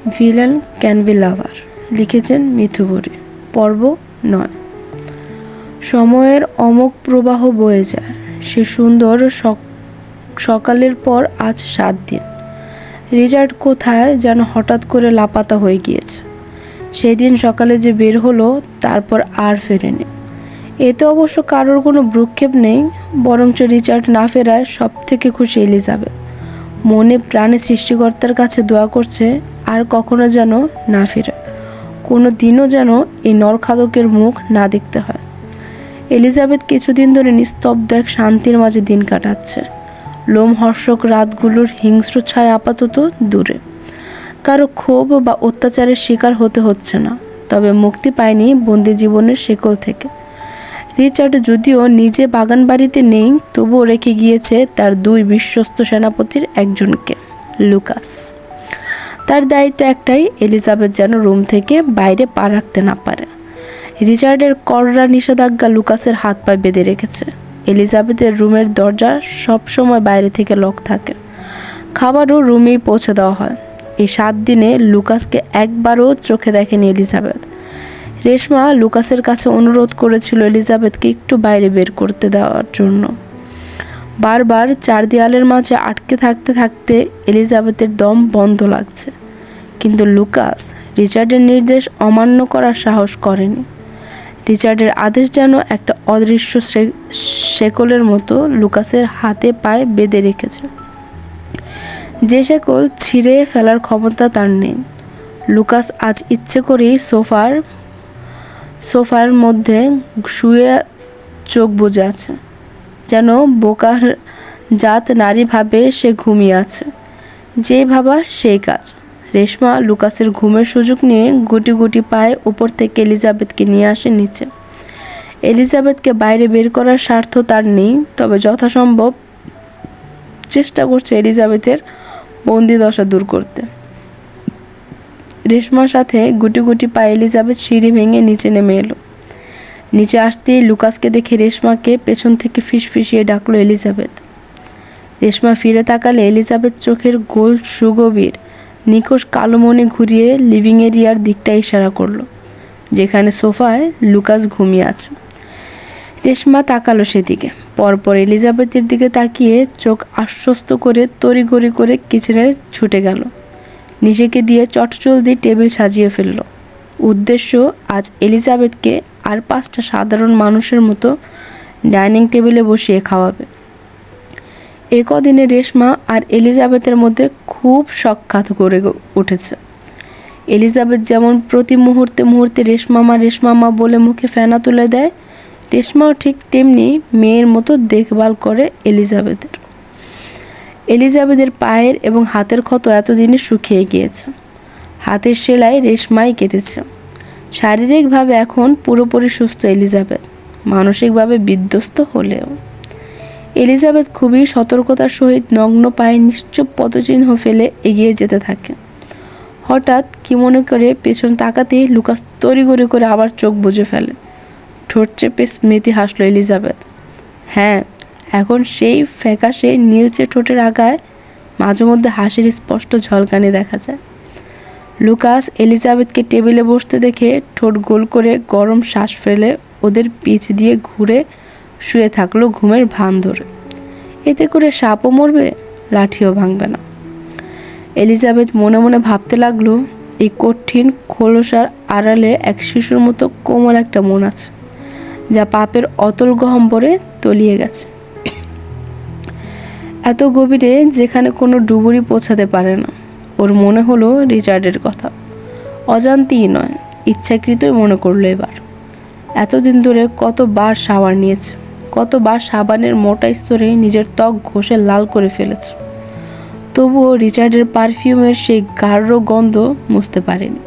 Villain can be লাভার, লিখেছেন মিথু বুড়ি। পর্ব 9। সময়ের অমোঘ প্রবাহ বয়ে যায়। সে সুন্দর সকালের পর আজ 7 দিন। রিচার্ড কোথায় যেন হঠাৎ করে লাপাতা হয়ে গিয়েছে। সেদিন সকালে যে বের হলো, তারপর আর ফেরেনি। এতে অবশ্য কারোর কোনো ভ্রুক্ষেপ নেই, বরঞ্চ রিচার্ড না ফেরায় সব থেকে খুশি এলিজাবেথ। মনে প্রাণে সৃষ্টিকর্তার কাছে দোয়া করছে আর কখনো যেন না ফেরে, কোনো দিনও যেন এই নরখাদকের মুখ না দেখতে হয়। এলিজাবেথ কিছুদিন ধরে নিস্তব্ধ এক শান্তির মাঝে দিন কাটাচ্ছে। লোমহর্ষক রাতগুলোর হিংস্র ছায়া আপাতত দূরে। কারো ক্ষোভ বা অত্যাচারের শিকার হতে হচ্ছে না, তবে মুক্তি পায়নি বন্দি জীবনের শেকল থেকে। রিচার্ড যদিও নিজে বাগান বাড়িতে নেই, তবুও রেখে গিয়েছে তার 2 বিশ্বস্ত সেনাপতির একজনকে, লুকাস। তার দায়িত্ব একটাই, এলিজাবেথ যেন রুম থেকে বাইরে পা রাখতে না পারে। রিচার্ডের কড়া নিষেধাজ্ঞা লুকাসের হাত পা বেঁধে রেখেছে। এলিজাবেথের রুমের দরজা সবসময় বাইরে থেকে লক থাকে। খাবারও রুমেই পৌঁছে দেওয়া হয়। এই 7 দিনে লুকাসকে একবারও চোখে দেখেনি এলিজাবেথ। রেশমা লুকাসের কাছে অনুরোধ করেছিল এলিজাবেথকে একটু বাইরে বের করতে দেওয়ার জন্য। বারবার 4 দেয়ালের মাঝে আটকে থাকতে থাকতে এলিজাবেথের দম বন্ধ লাগছে, কিন্তু লুকাস রিচার্ডের নির্দেশ অমান্য করার সাহস করেনি। রিচার্ডের আদেশ যেন একটা অদৃশ্য শেকলের মতো লুকাসের হাতে পায়ে বেঁধে রেখেছে, যে শেকল ছিঁড়ে ফেলার ক্ষমতা তার নেই। লুকাস আজ ইচ্ছে করেই সোফার মধ্যে শুয়ে চোখ বুজে আছে, যেন বোকার জাত নারী ভাবে সে ঘুমিয়ে আছে। যেই ভাবা সেই কাজ। রেশমা লুকাসের ঘুমের সুযোগ নিয়ে গুটি গুটি পায়ে উপর থেকে এলিজাবেথকে নিয়ে আসে নিচে। এলিজাবেথকে বাইরে বের করার স্বার্থ তার নেই, তবে যথাসম্ভব চেষ্টা করছে এলিজাবেথের বন্দিদশা দূর করতে। রেশমার সাথে গুটি গুটি পায়ে এলিজাবেথ সিঁড়ি ভেঙে নিচে নেমে এলো। নিচে আসতেই লুকাসকে দেখে রেশমাকে পেছন থেকে ফিসফিসিয়ে ডাকলো এলিজাবেথ। রেশমা ফিরে তাকালে এলিজাবেথ চোখের গোল সুগভীর নিখোঁজ কালো মনে ঘুরিয়ে লিভিং এরিয়ার দিকটা ইশারা করলো, যেখানে সোফায় লুকাস ঘুমিয়ে আছে। রেশমা তাকালো সেদিকে, পরপর এলিজাবেথের দিকে তাকিয়ে চোখ আশ্বস্ত করে তড়িঘড়ি করে কিচেনে ছুটে গেল। নিজেকে দিয়ে চটজলদি টেবিল সাজিয়ে ফেলল। উদ্দেশ্য, আজ এলিজাবেথকে আর 5টা সাধারণ মানুষের মতো ডাইনিং টেবিলে বসিয়ে খাওয়াবে। এ কদিনে রেশমা আর এলিজাবেথের মধ্যে খুব সাক্ষাৎ গড়ে উঠেছে। এলিজাবেথ যেমন প্রতি মুহূর্তে রেশমামা বলে মুখে ফেনা তুলে দেয়, রেশমাও ঠিক তেমনি মেয়ের মতো দেখভাল করে এলিজাবেথের পায়ের এবং হাতের ক্ষত এতদিনে শুকিয়ে গিয়েছে। হাতের সেলাই রেশমাই কেটেছে। শারীরিকভাবে এখন পুরোপুরি সুস্থ এলিজাবেথ, মানসিকভাবে বিধ্বস্ত হলেও। এলিজাবেথ খুবই সতর্কতার সহিত নগ্ন পায়ে নিশ্চুপ পদচিহ্ন ফেলে এগিয়ে যেতে থাকে। হঠাৎ কি মনে করে পেছন তাকাতেই লুকাস তড়িঘড়ি করে আবার চোখ বুজে ফেলে। ঠোঁট চেপে স্মৃতি হাসল এলিজাবেথ। হ্যাঁ, এখন সেই ফ্যাকাশে নীলচে ঠোঁটের আগায় মাঝে মধ্যে হাসির স্পষ্ট ঝলকানি দেখা যায়। লুকাস এলিজাবেথকে টেবিলে বসতে দেখে ঠোঁট গোল করে গরম শ্বাস ফেলে ওদের পিছ দিয়ে ঘুরে শুয়ে থাকলো ঘুমের ভান ধরে। এতে করে সাপও মরবে, লাঠিও ভাঙবে না। এলিজাবেথ মনে মনে ভাবতে লাগলো, এই কঠিন খোলসার আড়ালে এক শিশুর মতো কোমল একটা মন আছে, যা পাপের অতল গহ্বরে তলিয়ে গেছে। এত গভীরে, যেখানে কোনো ডুবুরি পৌঁছাতে পারে না। ওর মনে হলো রিচার্ডের কথা। অজান্তেই নয়, ইচ্ছাকৃতই মনে করলো এবার। এতদিন ধরে কতবার শাওয়ার নিয়েছে, কতবার সাবানের মোটা স্তরে নিজের ত্বক ঘষে লাল করে ফেলেছে, তবুও রিচার্ডের পারফিউমের সেই গাঢ় গন্ধ মুছতে পারেনি।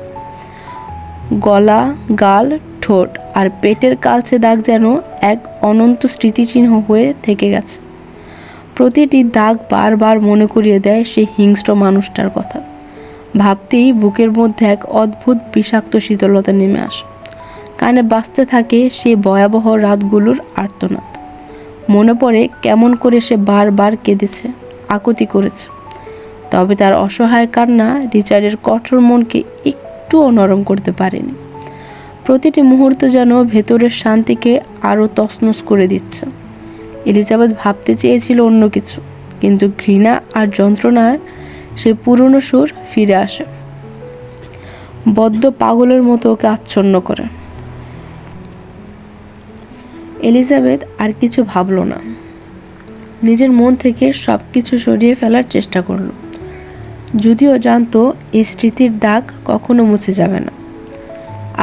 গলা, গাল, ঠোঁট আর পেটের কালচে দাগ যেন এক অনন্ত স্মৃতিচিহ্ন হয়ে থেকে গেছে। প্রতিটি দাগ বারবার মনে করিয়ে দেয় সেই হিংস্র মানুষটার কথা। ভাবতেই বুকের মধ্যে এক অদ্ভুত বিষাক্ত শীতলতা নেমে আসে। কানে বাজতে থাকে সেই ভয়াবহ রাতগুলোর আর্তনাদ। মনে পড়ে কেমন করে সে বারবার কেঁদেছে, আকুতি করেছে। তবে তার অসহায় কান্না রিচার্ডের কঠোর মনকে একটুও নরম করতে পারেনি। প্রতিটি মুহূর্ত যেন ভেতরের শান্তিকে আরও তছনছ করে দিচ্ছে। এলিজাবেথ ভাবতে চেয়েছিল অন্য কিছু, কিন্তু ঘৃণা আর যন্ত্রণার সে পুরনো সুর ফিরে আসে, বদ্ধ পাগলের মতো ওকে আচ্ছন্ন করে। এলিজাবেথ আর কিছু ভাবল না, নিজের মন থেকে সব কিছু সরিয়ে ফেলার চেষ্টা করল, যদিও জানতো এই স্মৃতির দাগ কখনো মুছে যাবে না।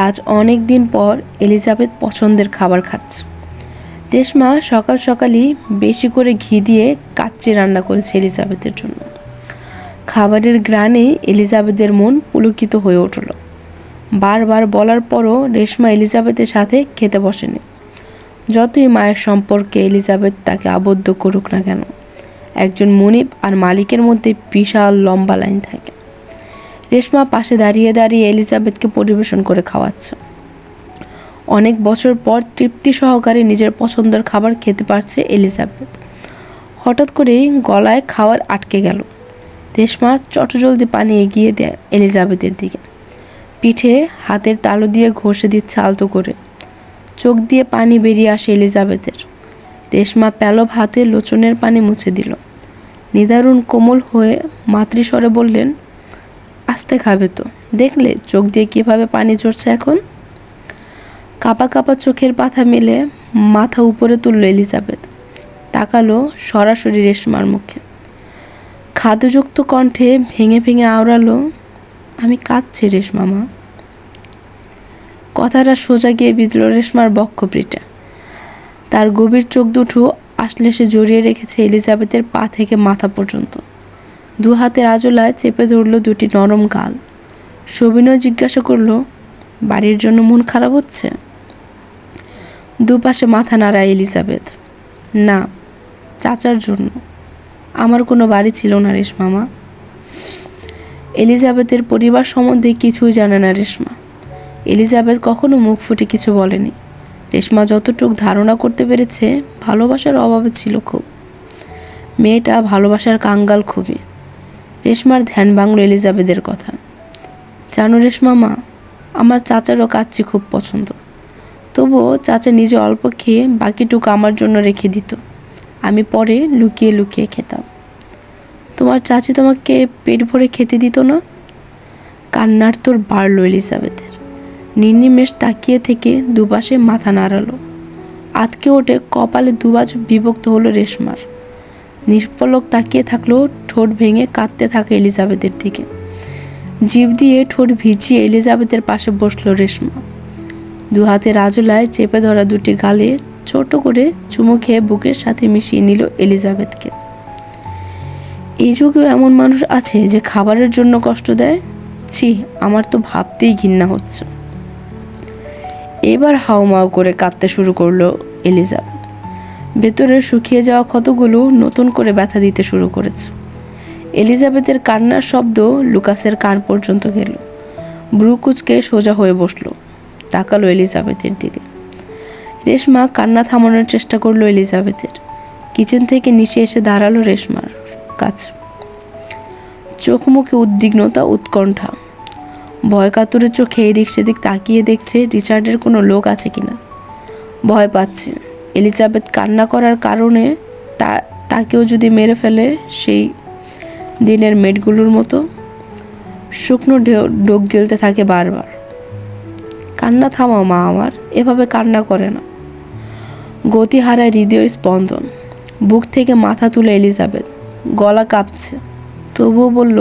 আজ অনেক দিন পর এলিজাবেথ পছন্দের খাবার খাচ্ছে। রেশমা সকাল সকালই বেশি করে ঘি দিয়ে কাচ্চি রান্না করেছে এলিজাবেথের জন্য। খাবারের ঘ্রাণে এলিজাবেথের মন পুলকিত হয়ে উঠল। বারবার বলার পরও রেশমা এলিজাবেথের সাথে খেতে বসেনি। যতই মায়ের সম্পর্কে এলিজাবেথ তাকে আবদ্ধ করুক না কেন, একজন মনিব আর মালিকের মধ্যে বিশাল লম্বা লাইন থাকে। রেশমা পাশে দাঁড়িয়ে দাঁড়িয়ে এলিজাবেথকে পরিবেশন করে খাওয়াচ্ছে। অনেক বছর পর তৃপ্তি সহকারে নিজের পছন্দের খাবার খেতে পারছে এলিজাবেথ। হঠাৎ করেই গলায় খাবার আটকে গেল। রেশমা চটজলদি পানি এগিয়ে দেয় এলিজাবেথের দিকে। পিঠে হাতের তালু দিয়ে ঘষে দিচ্ছে আলতো করে। চোখ দিয়ে পানি বেরিয়ে আসে এলিজাবেথের। রেশমা প্যালব হাতে লোচনের পানি মুছে দিল। নিদারুণ কোমল হয়ে মাতৃস্বরে বললেন, আস্তে খাবে তো, দেখলে চোখ দিয়ে কিভাবে পানি ঝরছে এখন। কাপা কাপা চোখের পাতা মেলে মাথা উপরে তুলল এলিজাবেথ। তাকালো সরাসরি রেশমার মুখে। খাদ্যযুক্ত কণ্ঠে ভেঙে ভেঙে আওড়ালো, আমি কাঁদছি রেশমা মা। কথাটা সোজা গিয়ে বিঁধল রেশমার বক্ষপৃষ্ঠে। তার গভীর চোখ দুটো আসলে সে জড়িয়ে রেখেছে এলিজাবেথের পা থেকে মাথা পর্যন্ত। দু হাতের আজলায় চেপে ধরল দুটি নরম গাল। সবিনয় জিজ্ঞাসা করলো, বাড়ির জন্য মন খারাপ হচ্ছে? দুপাশে মাথা নাড়ায় এলিজাবেথ। না, চাচার জন্য। আমার কোনো বাড়ি ছিল না রেশমা। এলিজাবেথের পরিবার সম্বন্ধে কিছুই জানে না রেশমা। এলিজাবেথ কখনো মুখ ফুটে কিছু বলেনি। রেশমা যতটুকু ধারণা করতে পেরেছে, ভালোবাসার অভাবে ছিল খুব। মেয়েটা ভালোবাসার কাঙ্গাল খুবই। রেশমার ধ্যান ভাঙল এলিজাবেথের কথা। জানো রেশমা মা, আমার চাচারও কাচ্চি খুব পছন্দ। তবুও চাচা নিজে অল্প খেয়ে বাকিটুকু আমার জন্য রেখে দিত। আমি পরে লুকিয়ে লুকিয়ে খেতাম। তোমার চাচি তোমাকে পেট ভরে খেতে দিত না? কান্নার তোর বাড়ল এলিজাবেথের। নির্নিমেষ তাকিয়ে থেকে দুপাশে মাথা নাড়ালো। আতকে ওঠে কপালে দুবাজ বিভক্ত হলো রেশমার। নিষ্পলক তাকিয়ে থাকলো ঠোঁট ভেঙে কাঁদতে থাকে এলিজাবেথের দিকে। জিভ দিয়ে ঠোঁট ভিজিয়ে এলিজাবেথের পাশে বসলো রেশমা। দু হাতের আজলায় চেপে ধরা দুটি গালে ছোট করে চুমু খেয়ে বুকের সাথে মিশিয়ে নিল এলিজাবেথকে। এই যুগেও এমন মানুষ আছে যে খাবারের জন্য কষ্ট দেয়? ছি, আমার তো ভাবতেই ঘৃণা হচ্ছে। এবার হাউমাউ করে কাঁদতে শুরু করলো এলিজাবেথ। ভেতরের শুকিয়ে যাওয়া ক্ষতগুলো নতুন করে ব্যথা দিতে শুরু করেছে। এলিজাবেথের কান্নার শব্দ লুকাসের কান পর্যন্ত গেল। ব্রু কুঁচকে সোজা হয়ে বসলো, তাকালো এলিজাবেথের দিকে। রেশমা কান্না থামানোর চেষ্টা করলো এলিজাবেথের। কিচেন থেকে নিচে এসে দাঁড়ালো রেশমার কাছে। চোখ মুখে উদ্বিগ্নতা, উৎকণ্ঠা। ভয় কাতরে চোখে এদিক সেদিক তাকিয়ে দেখছে রিচার্ডের কোনো লোক আছে কিনা। ভয় পাচ্ছে এলিজাবেথ কান্না করার কারণে তাকেও যদি মেরে ফেলে সেই দিনের মেয়েগুলোর মতো। শুকনো ডোক গিলতে থাকে বারবার। কান্না থামাও মা আমার, এভাবে কান্না করে না। গতি হারায় হৃদয়ের স্পন্দন। বুক থেকে মাথা তুলে এলিজাবেথ, গলা কাঁপছে, তবুও বলল,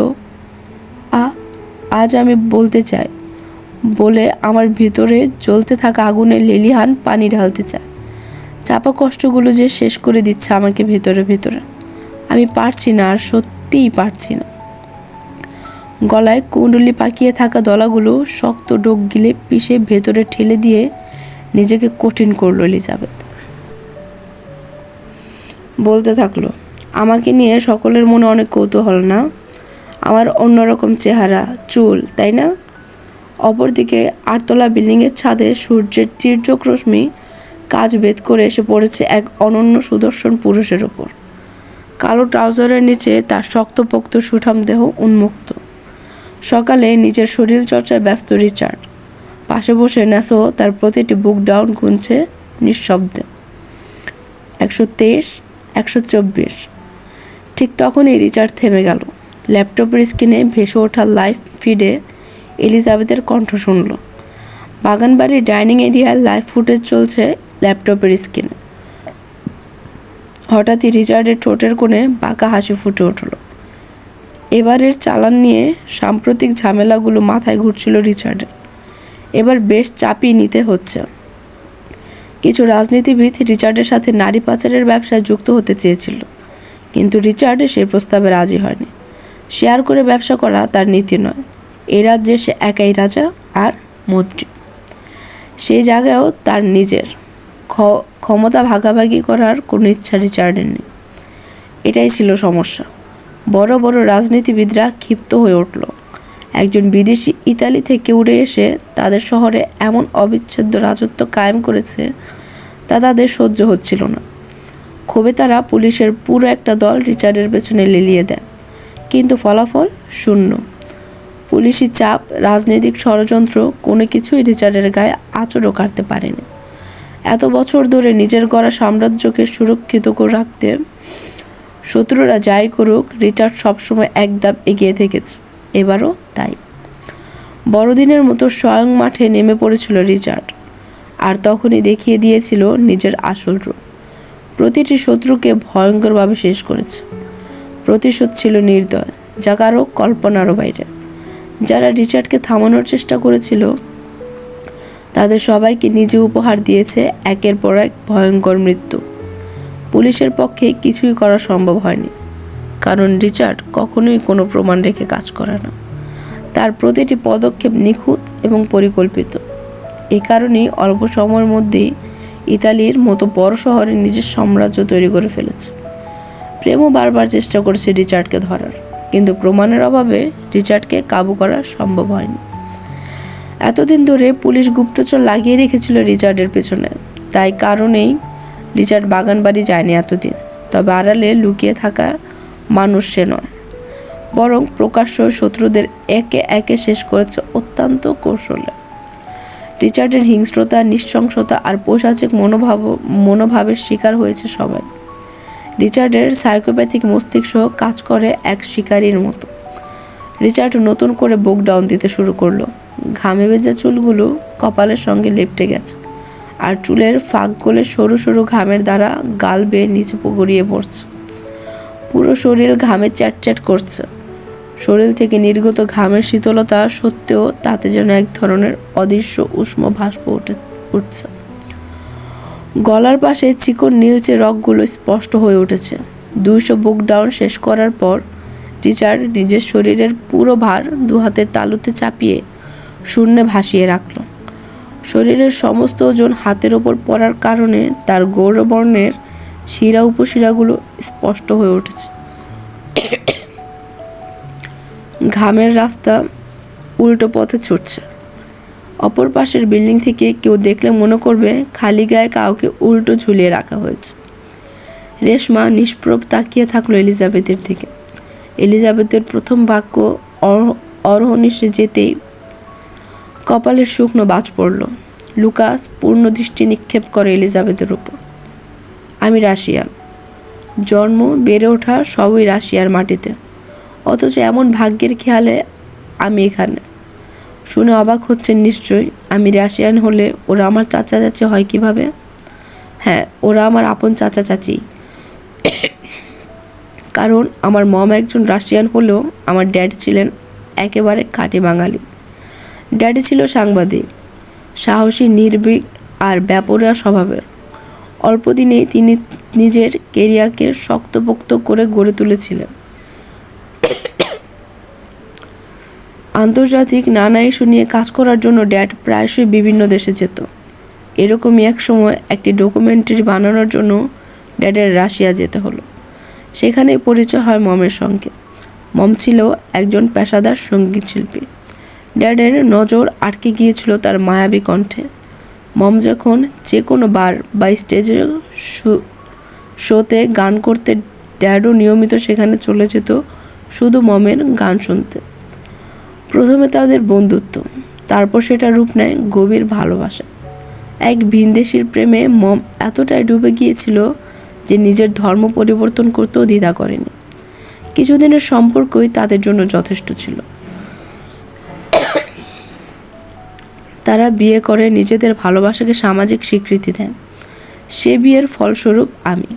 আজ আমি বলতে চাই বলে আমার ভিতরে জ্বলতে থাকা আগুনে লেলিহান পানি ঢালতে চায়। চাপা কষ্টগুলো যে শেষ করে দিচ্ছে আমাকে ভিতরে ভিতরে। আমি পারছি না, আর সত্যিই পারছি না। গলায় কুণ্ডলি পাকিয়ে থাকা দলাগুলো শক্ত ডোক গিলে পিষে ভেতরে ঠেলে দিয়ে নিজেকে কঠিন করলো এলিজাবেথ। বলতে থাকলো, আমাকে নিয়ে সকলের মনে অনেক কৌতূহল না? আমার অন্যরকম চেহারা, চুল, তাই না? অপরদিকে 8তলা বিল্ডিংয়ের ছাদে সূর্যের তীর্যক রশ্মি কাচ ভেদ করে এসে পড়েছে এক অনন্য সুদর্শন পুরুষের ওপর। কালো ট্রাউজারের নিচে তার শক্তপোক্ত সুঠাম দেহ উন্মুক্ত। সকালে নিজের শরীর চর্চায় ব্যস্ত রিচার্ড। পাশে বসে ন্যাসো তার প্রতিটি বুক ডাউন গুনছে নিঃশব্দে। 123, 124। ঠিক তখনই রিচার্ড থেমে গেল। ল্যাপটপের স্ক্রিনে ভেসে ওঠা লাইভ ফিডে এলিজাবেথের কণ্ঠ শুনল। বাগানবাড়ির ডাইনিং এরিয়ার লাইভ ফুটেজ চলছে ল্যাপটপের স্ক্রিনে। হঠাৎই রিচার্ডের ঠোঁটের কোণে বাঁকা হাসি ফুটে উঠল। এবারের চালান নিয়ে সাম্প্রতিক ঝামেলাগুলো মাথায় ঘুরছিল রিচার্ডের। এবার বেশ চাপিয়ে নিতে হচ্ছে। কিছু রাজনীতিবিদ রিচার্ডের সাথে নারী পাচারের ব্যবসায় যুক্ত হতে চেয়েছিল, কিন্তু রিচার্ড সে প্রস্তাবে রাজি হয়নি। শেয়ার করে ব্যবসা করা তার নীতি নয়। এই রাজ্যে সে একাই রাজা আর মন্ত্রী। সেই জায়গায়ও তার নিজের ক্ষমতা ভাগাভাগি করার কোনো ইচ্ছা রিচার্ডের নেই। এটাই ছিল সমস্যা। বড় বড় রাজনীতিবিদরা ক্ষিপ্ত হয়ে উঠল। একজন বিদেশি ইতালি থেকে উড়ে এসে তাদের শহরে এমন অবিচ্ছেদ্য রাজত্ব কায়েম করেছে তা তাদের সহ্য হচ্ছিল না। ক্ষোভে তারা পুলিশের পুরো একটা দল রিচার্ডের পেছনে লেলিয়ে দেয়, কিন্তু ফলাফল শূন্য। পুলিশি চাপ, রাজনৈতিক ষড়যন্ত্র, কোনো কিছুই রিচার্ডের গায়ে আঁচড়ও কাটতে পারেনি। এত বছর ধরে নিজের গড়া সাম্রাজ্যকে সুরক্ষিত করে রাখতে শত্রুরা যাই করুক, রিচার্ড সবসময় এক ধাপ এগিয়ে থেকেছে। এবারও তাই। বড়দিনের মতো স্বয়ং মাঠে নেমে পড়েছিল রিচার্ড, আর তখনই দেখিয়ে দিয়েছিল নিজের আসল রূপ। প্রতিটি শত্রুকে ভয়ঙ্করভাবে শেষ করেছে। প্রতিশোধ ছিল নির্দয়, যা কারো কল্পনারও বাইরে। যারা রিচার্ডকে থামানোর চেষ্টা করেছিল তাদের সবাইকে নিজে উপহার দিয়েছে একের পর এক ভয়ঙ্কর মৃত্যু। পুলিশের পক্ষে কিছুই করা সম্ভব হয়নি, কারণ রিচার্ড কখনোই কোনো প্রমাণ রেখে কাজ করে না। তার প্রতিটি পদক্ষেপ নিখুঁত এবং পরিকল্পিত। এই কারণেই অল্প সময়ের মধ্যেই ইতালির মতো বড় শহরে নিজের সাম্রাজ্য তৈরি করে ফেলেছে। প্রেমও বারবার চেষ্টা করেছে রিচার্ডকে ধরার, কিন্তু প্রমাণের অভাবে রিচার্ডকে কাবু করা সম্ভব হয়নি। এতদিন ধরে পুলিশ গুপ্তচর লাগিয়ে রেখেছিল রিচার্ডের পেছনে, তাই কারণেই রিচার্ড বাগানবাড়ি যায়নি এতদিন। তবে আড়ালে লুকিয়ে থাকার মানুষ সে নয়, বরং প্রকাশ্য শত্রুদের একে একে শেষ করেছে অত্যন্ত কৌশলে। রিচার্ডের হিংস্রতা, নৃশংসতা আর পৈশাচিক মনোভাবের শিকার হয়েছে সবাই। রিচার্ডের সাইকোপ্যাথিক মস্তিষ্ক কাজ করে এক শিকারীর মতো। রিচার্ড নতুন করে বুক ডাউন দিতে শুরু করলো। ঘামে ভেজা চুলগুলো কপালের সঙ্গে লেপ্টে গেছে, আর চুলের ফাঁকগুলো সরু সরু ঘামের দ্বারা গাল বেয়ে নিচে গড়িয়ে পড়ছে। পুরো শরীর ঘামে চ্যাটচ্যাট করছে। শরীর থেকে নির্গত ঘামের শীতলতা সত্ত্বেও তাতে যেন এক ধরনের অদৃশ্য উষ্ণ ভাস্প উঠছে। গলার পাশে চিকন নীলচে রগগুলো স্পষ্ট হয়ে উঠেছে। 200 বুক ডাউন শেষ করার পর রিচার্ড নিজের শরীরের পুরো ভার দু হাতের তালুতে চাপিয়ে শূন্যে ভাসিয়ে রাখল। শরীরের সমস্ত ওজন হাতের ওপর পড়ার কারণে তার গৌরবর্ণের শিরা উপশিরাগুলো স্পষ্ট হয়ে উঠেছে। ঘামের রাস্তা উল্টো পথে ছুটছে। অপর পাশের বিল্ডিং থেকে কেউ দেখলে মনে করবে খালি গায়ে কাউকে উল্টো ঝুলিয়ে রাখা হয়েছে। রেশমা নিষ্প্রভ তাকিয়ে থাকলো এলিজাবেথের দিকে। এলিজাবেথের প্রথম বাক্য অরহনিশে যেতেই কপালের শুকনো বাজ পড়ল। লুকাস পূর্ণ দৃষ্টি নিক্ষেপ করে এলিজাবেথের উপর। আমি রাশিয়ান, জন্ম বেড়ে ওঠা সবই রাশিয়ার মাটিতে, অথচ এমন ভাগ্যের খেয়ালে আমি এখানে। শুনে অবাক হচ্ছেন নিশ্চয়ই। আমি রাশিয়ান হলে ওরা আমার চাচা চাচি হয় কিভাবে? হ্যাঁ, ওরা আমার আপন চাচা চাচি, কারণ আমার মম একজন রাশিয়ান হলেও আমার ড্যাড ছিলেন একেবারে খাঁটি বাঙালি। ড্যাডি ছিল সাংবাদিক, সাহসী, নির্ভীক আর বেপরোয়া স্বভাবের। অল্প দিনেই তিনি নিজের কেরিয়ারকে শক্তপোক্ত করে গড়ে তুলেছিলেন। আন্তর্জাতিক নানা ইস্যু নিয়ে কাজ করার জন্য ড্যাড প্রায়শই বিভিন্ন দেশে যেত। এরকমই এক সময় একটি ডকুমেন্টারি বানানোর জন্য ড্যাডের রাশিয়া যেতে হলো। সেখানেই পরিচয় হয় মমের সঙ্গে। মম ছিল একজন পেশাদার সঙ্গীতশিল্পী। ড্যাডের নজর আটকে গিয়েছিল তার মায়াবী কণ্ঠে। মম যখন যে কোনো বার বা স্টেজে শোতে গান করতে ড্যাডও নিয়মিত সেখানে চলে যেত শুধু মমের গান শুনতে। প্রথমে তাদের বন্ধুত্ব, তারপর সেটা রূপ নেয় গভীর ভালোবাসা। এক ভিনদেশীর প্রেমে মম এতটাই ডুবে গিয়েছিল যে নিজের ধর্ম পরিবর্তন করতেও দ্বিধা করেনি। কিছুদিনের সম্পর্কই তাদের জন্য যথেষ্ট ছিল। তারা বিয়ে করে নিজেদের ভালোবাসাকে সামাজিক স্বীকৃতি দেয়। সে বিয়ের ফলস্বরূপ আমি।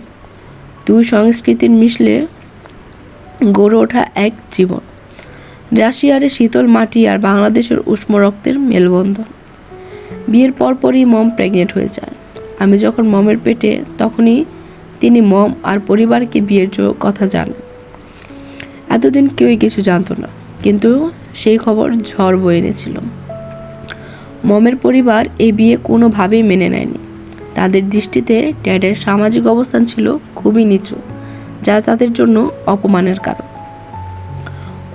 দুই সংস্কৃতির মিশলে গড়ে ওঠা এক জীবন। রাশিয়ার শীতল মাটি আর বাংলাদেশের উষ্ণ রক্তের মেলবন্ধন। বিয়ের পরপরই মম প্রেগনেন্ট হয়ে যায়। আমি যখন মমের পেটে, তখনই তিনি মম আর পরিবারকে বিয়ের কথা জানান। এতদিন কেউই কিছু জানতো না, কিন্তু সেই খবর ঝড় বয়ে এনেছিল। মমের পরিবার এই বিয়ে কোনোভাবেই মেনে নেয়নি। তাদের দৃষ্টিতে ড্যাডের সামাজিক অবস্থান ছিল খুবই নিচু, যা তাদের জন্য অপমানের কারণ।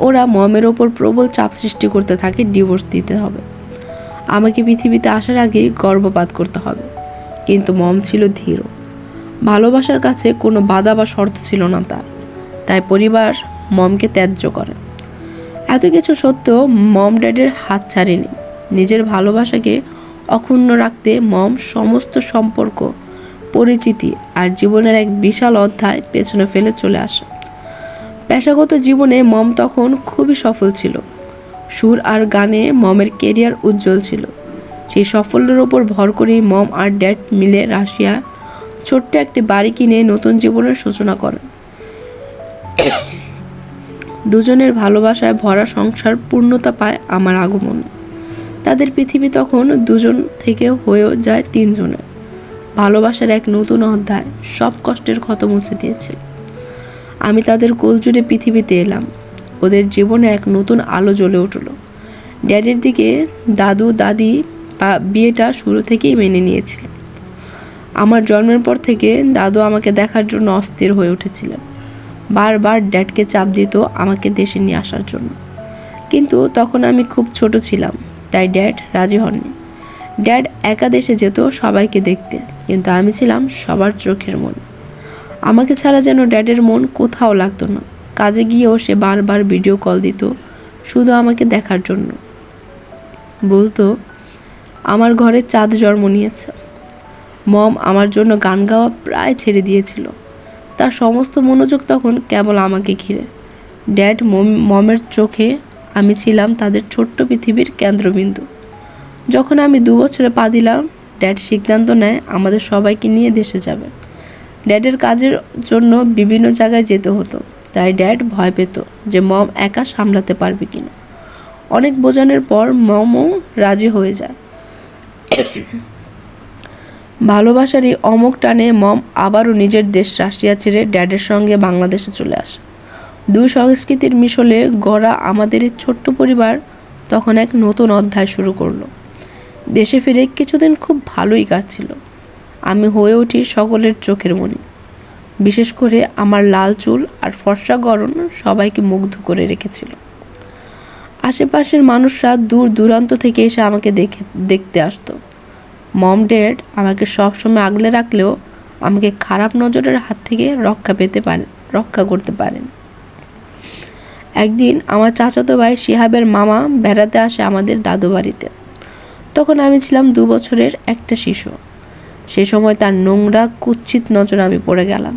ওরা মমের ওপর প্রবল চাপ সৃষ্টি করতে থাকে, ডিভোর্স দিতে হবে, আমাকে পৃথিবীতে আসার আগেই গর্ভপাত করতে হবে। কিন্তু মম ছিল ধীর। ভালোবাসার কাছে কোনো বাধা বা শর্ত ছিল না তার, তাই পরিবার মমকে ত্যায্য করে। এত কিছু সত্ত্বেও মম ড্যাডের হাত ছাড়েনি। নিজের ভালোবাসাকে অক্ষুণ্ণ রাখতে মম সমস্ত সম্পর্ক, পরিচিতি আর জীবনের এক বিশাল অধ্যায় পেছনে ফেলে চলে আসে। পেশাগত জীবনে মম তখন খুবই সফল ছিল। সুর আর গানে মমের কেরিয়ার উজ্জ্বল ছিল। সেই সাফল্যের ওপর ভর করেই মম আর ড্যাড মিলে রাশিয়া ছোট্ট একটি বাড়ি কিনে নতুন জীবনের সূচনা করেন। দুজনের ভালোবাসায় ভরা সংসার পূর্ণতা পায় আমার আগমনে। তাদের পৃথিবী তখন দুজন থেকে হয়েও যায় তিনজনের। ভালোবাসার এক নতুন অধ্যায় সব কষ্টের ক্ষত মুছে দিয়েছে। আমি তাদের কোল জুড়ে পৃথিবীতে এলাম। ওদের জীবনে এক নতুন আলো জ্বলে উঠল। ড্যাডের দিকে দাদু দাদি বিয়েটা শুরু থেকেই মেনে নিয়েছিলেন। আমার জন্মের পর থেকে দাদু আমাকে দেখার জন্য অস্থির হয়ে উঠেছিলেন। বারবার ড্যাডকে চাপ দিত আমাকে দেশে নিয়ে আসার জন্য, কিন্তু তখন আমি খুব ছোট ছিলাম, তাই ড্যাড রাজি হননি। ড্যাড একা দেশে যেত সবাইকে দেখতে, কিন্তু আমি ছিলাম সবার চোখের মন। আমাকে ছাড়া যেন ড্যাডের মন কোথাও লাগতো না। কাজে গিয়েও সে বারবার ভিডিও কল দিত শুধু আমাকে দেখার জন্য। বলতো আমার ঘরে চাঁদ জন্ম নিয়েছে। মম আমার জন্য গান গাওয়া প্রায় ছেড়ে দিয়েছিল। তার সমস্ত মনোযোগ তখন কেবল আমাকে ঘিরে। ড্যাড মমের চোখে আমি ছিলাম তাদের ছোট্ট পৃথিবীর কেন্দ্রবিন্দু। যখন আমি 2 বছরে পা দিলাম, ড্যাড সিদ্ধান্ত নেয় আমাদের সবাইকে নিয়ে দেশে যাবে। ড্যাডের কাজের জন্য বিভিন্ন জায়গায় যেতে হতো, তাই ড্যাড ভয় পেত যে মম একা সামলাতে পারবে কিনা। অনেক বোঝানোর পর মমও রাজি হয়ে যায়। ভালোবাসার এই অমোঘ টানে মম আবারও নিজের দেশ রাশিয়া ছেড়ে ড্যাডের সঙ্গে বাংলাদেশে চলে আসে। দুই সংস্কৃতির মিশলে গড়া আমাদের এই ছোট্ট পরিবার তখন এক নতুন অধ্যায় শুরু করলো। দেশে ফিরে কিছুদিন খুব ভালোই কাটছিল। আমি হয়ে উঠি সকলের চোখের মণি। বিশেষ করে আমার লাল চুল আর ফর্সা গড়ন সবাইকে মুগ্ধ করে রেখেছিল। আশেপাশের মানুষরা দূর দূরান্ত থেকে এসে আমাকে দেখতে আসতো। মম ড্যাড আমাকে সবসময় আগলে রাখলেও আমাকে খারাপ নজরের হাত থেকে রক্ষা করতে পারেন। একদিন আমার চাচাতো ভাই শিহাবের মামা বেড়াতে আসে আমাদের দাদু বাড়িতে। তখন আমি ছিলাম 2 বছরের একটা শিশু। সে সময় তার নোংরা কুৎসিত নজরে আমি পড়ে গেলাম।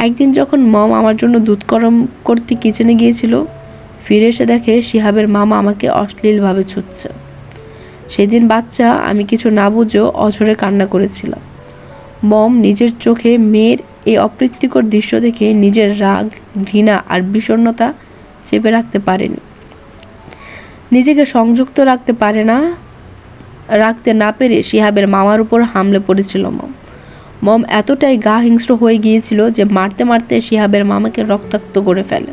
একদিন যখন মম আমার জন্য দুধ গরম করতে কিচেনে গিয়েছিল, ফিরে এসে দেখে শিহাবের মামা আমাকে অশ্লীলভাবে ছুঁচ্ছে। সেদিন বাচ্চা আমি কিছু না বুঝেও অঝরে কান্না করেছিলাম। মম নিজের চোখে মেয়ের এই অপ্রীতিকর দৃশ্য দেখে নিজের রাগ, ঘৃণা আর বিষণ্ণতা চেপে রাখতে পারেনি। নিজেকে সংযুক্ত রাখতে না পেরে শিহাবের মামার উপর হামলে পড়েছিল মম। মম এতটাই গা হিংস্র হয়ে গিয়েছিল যে মারতে মারতে শিহাবের মামাকে রক্তাক্ত করে ফেলে।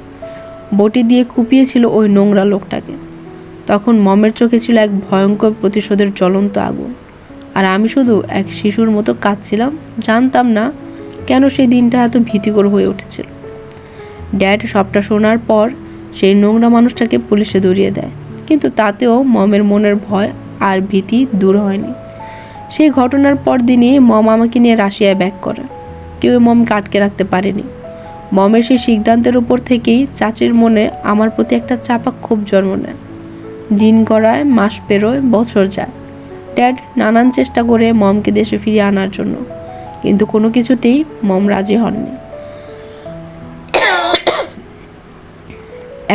বটি দিয়ে কুপিয়েছিল ওই নোংরা লোকটাকে। তখন মমের চোখে ছিল এক ভয়ঙ্কর প্রতিশোধের জ্বলন্ত আগুন, আর আমি শুধু এক শিশুর মতো কাঁদছিলাম। জানতাম না কেন সেই দিনটা এত ভীতিকর হয়ে উঠেছিল। ড্যাড সবটা শোনার পর সেই নোংরা মানুষটাকে পুলিশে ধরিয়ে দেয়, কিন্তু তাতেও মমের মনের ভয় আর ভীতি দূর হয়নি। সেই ঘটনার পর দিনই মম আমাকে নিয়ে রাশিয়ায় ব্যাক করে। কেউ মমকে আটকে রাখতে পারেনি। মমের সেই সিদ্ধান্তের উপর থেকেই চাচির মনে আমার প্রতি একটা চাপা ক্ষোভ জন্ম নেয়। দিন গড়ায়, মাস পেরোয়, বছর যায়। ড্যাড নানান চেষ্টা করে মমকে দেশে ফিরিয়ে আনার জন্য, কিন্তু কোনো কিছুতেই মম রাজি হননি।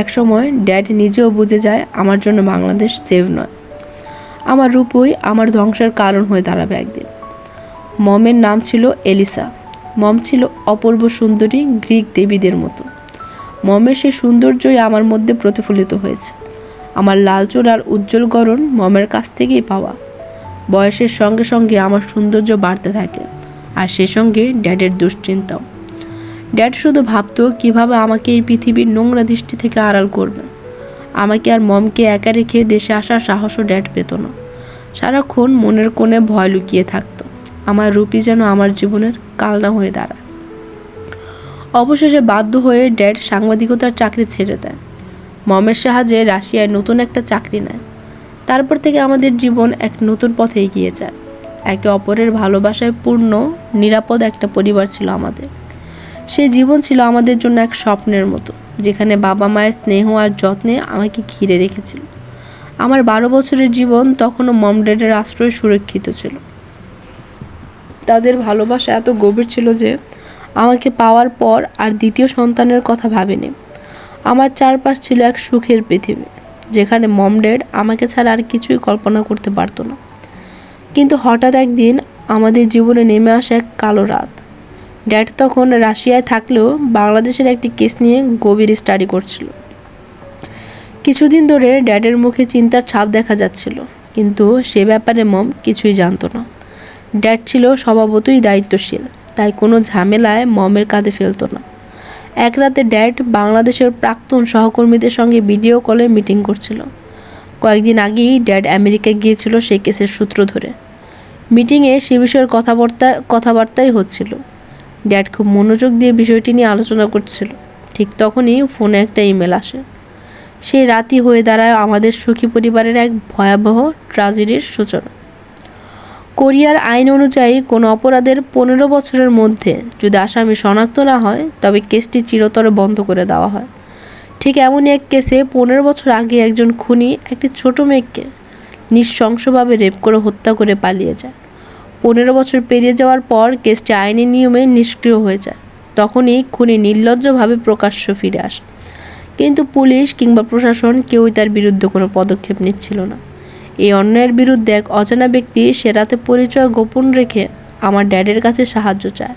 একসময় ড্যাড নিজেও বুঝে যায় আমার জন্য বাংলাদেশ সেভ নয়। আমার রূপই আমার ধ্বংসের কারণ হয়ে দাঁড়াবে একদিন। মমের নাম ছিল এলিসা। মম ছিল অপূর্ব সুন্দরী গ্রিক দেবীদের মতো। মমের সেই সৌন্দর্যই আমার মধ্যে প্রতিফলিত হয়েছে। আমার লাল চুল আর উজ্জ্বল গড়ন মমের কাছ থেকেই পাওয়া। বয়সের সঙ্গে সঙ্গে আমার সৌন্দর্য বাড়তে থাকে, আর সেই সঙ্গে ড্যাডের দুশ্চিন্তাও। ড্যাড শুধু ভাবতো কিভাবে আমাকে এই পৃথিবীর নোংরা দৃষ্টি থেকে আড়াল করবে। আমাকে আর মমকে একা রেখে দেশে আসার সাহসও ড্যাড পেত না। সারাক্ষণ মনের কোণে ভয় লুকিয়ে থাকতো, আমার রূপই যেন আমার জীবনের কালনা হয়ে দাঁড়ায়। অবশেষে বাধ্য হয়ে ড্যাড সাংবাদিকতার চাকরি ছেড়ে দেয়। মমের সাহায্যে রাশিয়ায় নতুন একটা চাকরি নেয়। তারপর থেকে আমাদের জীবন এক নতুন পথে এগিয়ে যায়। একে অপরের ভালোবাসায় পূর্ণ নিরাপদ একটা পরিবার ছিল আমাদের। সেই জীবন ছিল আমাদের জন্য এক স্বপ্নের মতো, যেখানে বাবা মায়ের স্নেহ আর যত্নে আমাকে ঘিরে রেখেছিল। আমার 12 বছরের জীবন তখনও মম ড্যাডের আশ্রয়ে সুরক্ষিত ছিল। তাদের ভালোবাসা এত গভীর ছিল যে আমাকে পাওয়ার পর আর দ্বিতীয় সন্তানের কথা ভাবিনি। আমার চারপাশ ছিল এক সুখের পৃথিবী, যেখানে মম ড্যাড আমাকে ছাড়া আর কিছুই কল্পনা করতে পারতো না। কিন্তু হঠাৎ একদিন আমাদের জীবনে নেমে আসে এক কালো রাত। ড্যাড তখন রাশিয়ায় থাকলেও বাংলাদেশের একটি কেস নিয়ে গভীর স্টাডি করছিল। কিছুদিন ধরে ড্যাডের মুখে চিন্তার ছাপ দেখা যাচ্ছিল, কিন্তু সে ব্যাপারে মম কিছুই জানতো না। ড্যাড ছিল স্বভাবতই দায়িত্বশীল, তাই কোনো ঝামেলায় মমের কাঁধে ফেলতো না। এক রাতে ড্যাড বাংলাদেশের প্রাক্তন সহকর্মীদের সঙ্গে ভিডিও কলে মিটিং করছিল। কয়েকদিন আগেই ড্যাড আমেরিকায় গিয়েছিল সেই কেসের সূত্র ধরে। মিটিংয়ে সে বিষয়ের কথাবার্তাই হচ্ছিল। ড্যাড খুব মনোযোগ দিয়ে বিষয়টি নিয়ে আলোচনা করছিল। ঠিক তখনই ফোনে একটা ইমেল আসে। সেই রাতই হয়ে দাঁড়ায় আমাদের সুখী পরিবারের এক ভয়াবহ ট্র্যাজেডির সূচনা। কোরিয়ার আইন অনুযায়ী কোনো অপরাধের 15 বছরের মধ্যে যদি আসামি শনাক্ত না হয়, তবে কেসটি চিরতরে বন্ধ করে দেওয়া হয়। ঠিক এমনই এক কেসে 15 বছর আগে একজন খুনি একটি ছোট মেয়েকে নৃশংসভাবে রেপ করে হত্যা করে পালিয়ে যায়। 15 বছর পেরিয়ে যাওয়ার পর কেসটি আইনি নিয়মে নিষ্ক্রিয় হয়ে যায়। তখনই খুনি নির্লজ্জভাবে প্রকাশ্য ফিরে আসে, কিন্তু পুলিশ কিংবা প্রশাসন কেউই তার বিরুদ্ধে কোনো পদক্ষেপ নিচ্ছিল না। এই অন্যায়ের বিরুদ্ধে এক অজানা ব্যক্তি সে রাতে পরিচয় গোপন রেখে আমার ড্যাডের কাছে সাহায্য চায়।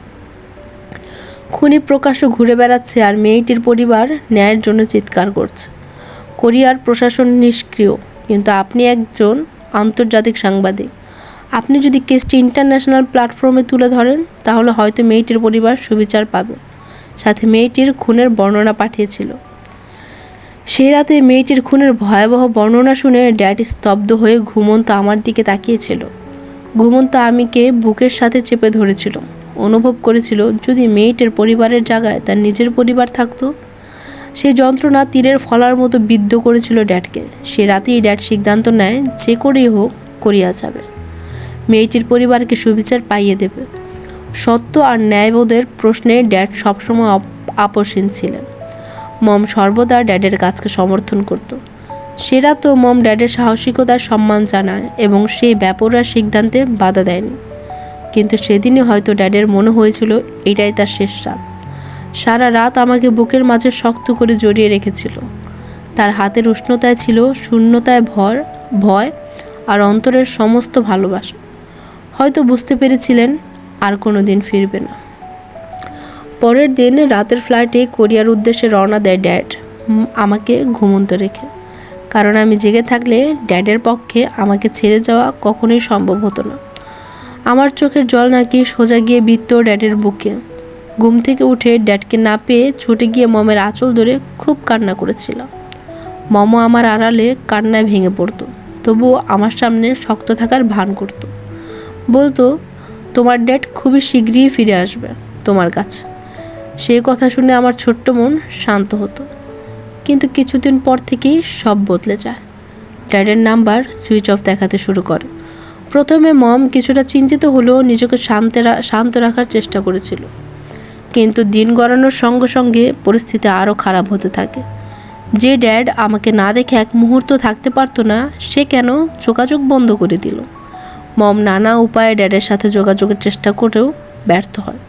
খুনি প্রকাশ্য ঘুরে বেড়াচ্ছে আর মেয়েটির পরিবার ন্যায়ের জন্য চিৎকার করছে। কোরিয়ার প্রশাসন নিষ্ক্রিয়, কিন্তু আপনি একজন আন্তর্জাতিক সাংবাদিক। আপনি যদি কেসটি ইন্টারন্যাশনাল প্ল্যাটফর্মে তুলে ধরেন, তাহলে হয়তো মেয়েটির পরিবার সুবিচার পাবে। সাথে মেয়েটির খুনের বর্ণনা পাঠিয়েছিল। সেই রাতে মেয়েটির খুনের ভয়াবহ বর্ণনা শুনে ড্যাড স্তব্ধ হয়ে ঘুমন্ত আমার দিকে তাকিয়েছিল। ঘুমন্ত আমিকে বুকের সাথে চেপে ধরেছিল। অনুভব করেছিল যদি মেয়েটির পরিবারের জায়গায় তার নিজের পরিবার থাকতো। সেই যন্ত্রণা তীরের ফলার মতো বিদ্ধ করেছিল ড্যাডকে। সে রাতেই ড্যাড সিদ্ধান্ত নেয় যে করেই হোক কোরিয়া যাবে, মেয়েটির পরিবারকে সুবিচার পাইয়ে দেবে। সত্য আর ন্যায়বোধের প্রশ্নে ড্যাড সবসময় আপোষহীন ছিলেন। মম সর্বদা ড্যাডের কাজকে সমর্থন করত। সে রাতেও মম ড্যাডের সাহসিকতার সম্মান জানায় এবং সেই বেপরোয়া সিদ্ধান্তে বাধা দেয়নি। কিন্তু সেদিনই হয়তো ড্যাডের মনে হয়েছিল এটাই তার শেষ রাত। সারা রাত আমাকে বুকের মাঝে শক্ত করে জড়িয়ে রেখেছিল। তার হাতের উষ্ণতায় ছিল শূন্যতায় ভয় আর অন্তরের সমস্ত ভালোবাসা। হয়তো বুঝতে পেরেছিলেন আর কোনো দিন ফিরবে না। পরের দিন রাতের ফ্লাইটে কোরিয়ার উদ্দেশ্যে রওনা দেয় ড্যাড, আমাকে ঘুমন্ত রেখে। কারণ আমি জেগে থাকলে ড্যাডের পক্ষে আমাকে ছেড়ে যাওয়া কখনোই সম্ভব হতো না। আমার চোখের জল নাকি সোজা গিয়ে বিঁধত ড্যাডের বুকে। ঘুম থেকে উঠে ড্যাডকে না পেয়ে ছুটে গিয়ে মমের আঁচল ধরে খুব কান্না করেছিলাম। মমও আমার আড়ালে কান্নায় ভেঙে পড়তো, তবুও আমার সামনে শক্ত থাকার ভান করতো। বলতো, তোমার ড্যাড খুবই শীঘ্রই ফিরে আসবে তোমার কাছে। সেই কথা শুনে আমার ছোট্ট মন শান্ত হতো। কিন্তু কিছুদিন পর থেকেই সব বদলে যায়। ড্যাডের নাম্বার সুইচ অফ দেখাতে শুরু করে। প্রথমে মম কিছুটা চিন্তিত হলেও নিজেকে শান্ত রাখার চেষ্টা করেছিল। কিন্তু দিন গড়ানোর সঙ্গে সঙ্গে পরিস্থিতি আরও খারাপ হতে থাকে। যে ড্যাড আমাকে না দেখে এক মুহূর্ত থাকতে পারতো না, সে কেন যোগাযোগ বন্ধ করে দিল? মম নানা উপায়ে ড্যাডের সাথে যোগাযোগের চেষ্টা করেও ব্যর্থ হয়।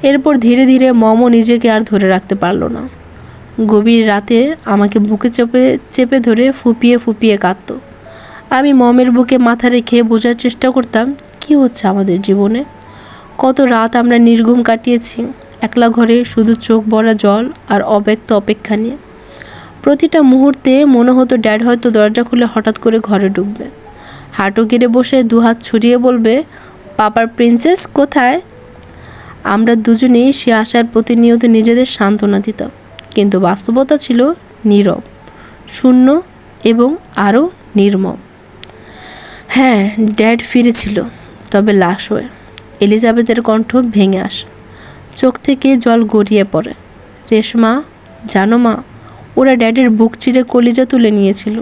এরপর ধীরে ধীরে মমও নিজেকে আর ধরে রাখতে পারল না। গভীর রাতে আমাকে বুকে চেপে চেপে ধরে ফুপিয়ে ফুপিয়ে কাঁদত। আমি মমের বুকে মাথা রেখে বোঝার চেষ্টা করতাম কি হচ্ছে আমাদের জীবনে। কত রাত আমরা নির্ঘুম কাটিয়েছি, একলা ঘরে, শুধু চোখ ভরা জল আর অব্যক্ত অপেক্ষা নিয়ে। প্রতিটা মুহূর্তে মনে হতো ড্যাড হয়তো দরজা খুলে হঠাৎ করে ঘরে ঢুকবে, হাঁটু গেড়ে বসে দুহাত ছড়িয়ে বলবে, পাপার প্রিন্সেস কোথায়? আমরা দুজনেই সে আশার প্রতিনিয়ত নিজেদের সান্ত্বনা দিতাম, কিন্তু বাস্তবতা ছিল নীরব, শূন্য এবং আরও নির্মম। হ্যাঁ, ড্যাড ফিরেছিল, তবে লাশ হয়ে। এলিজাবেথের কণ্ঠ ভেঙে আসে, চোখ থেকে জল গড়িয়ে পড়ে। রেশমা, জানো মা, ওরা ড্যাডের বুক চিরে কলিজা তুলে নিয়েছিল।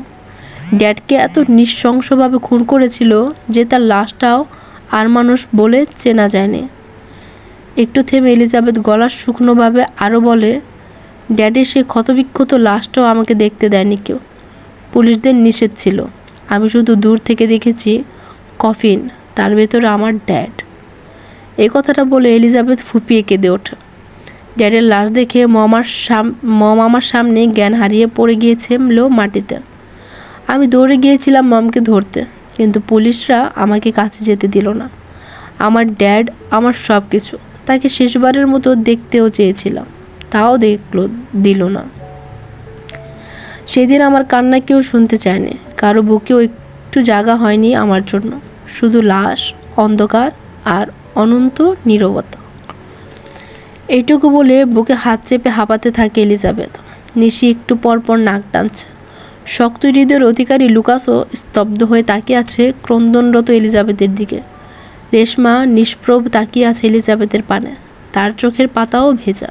ড্যাডকে এত নৃশংসভাবে খুন করেছিল যে তার লাশটাও আর মানুষ বলে চেনা যায়নি। একটু থেমে এলিজাবেথ গলা শুকনোভাবে আরও বলে, ড্যাডের সেই ক্ষতবিক্ষত লাশটাও আমাকে দেখতে দেয়নি কেউ। পুলিশদের নিষেধ ছিল। আমি শুধু দূর থেকে দেখেছি কফিন, তার ভেতরে আমার ড্যাড। এই কথাটা বলে এলিজাবেথ ফুপিয়ে কেঁদে ওঠে। ড্যাডের লাশ দেখে মম আমার সামনে জ্ঞান হারিয়ে পড়ে গিয়েছিল মাটিতে। আমি দৌড়ে গিয়েছিলাম মমকে ধরতে, কিন্তু পুলিশরা আমাকে কাছে যেতে দিল না। আমার ড্যাড আমার সব কিছু, তাকে শেষবারের মতো দেখতেও চেয়েছিলাম, তাও দিল না। সেদিন আমার কান্না কেউ শুনতে চায়নি, কারো বুকেও একটু জায়গা হয়নি আমার জন্য। শুধু লাশ, অন্ধকার আর অনন্ত নীরবতা। এইটুকু বলে বুকে হাত চেপে হাঁপাতে থাকে এলিজাবেথ। নিশি একটু পরপর নাক টানছে। শক্ত হৃদয়ের অধিকারী লুকাসও স্তব্ধ হয়ে তাকিয়ে আছে ক্রন্দনরত এলিজাবেথের দিকে। রেশমা নিষ্প্রভ তাকিয়ে আছে এলিজাবেথের পানে, তার চোখের পাতাও ভেজা।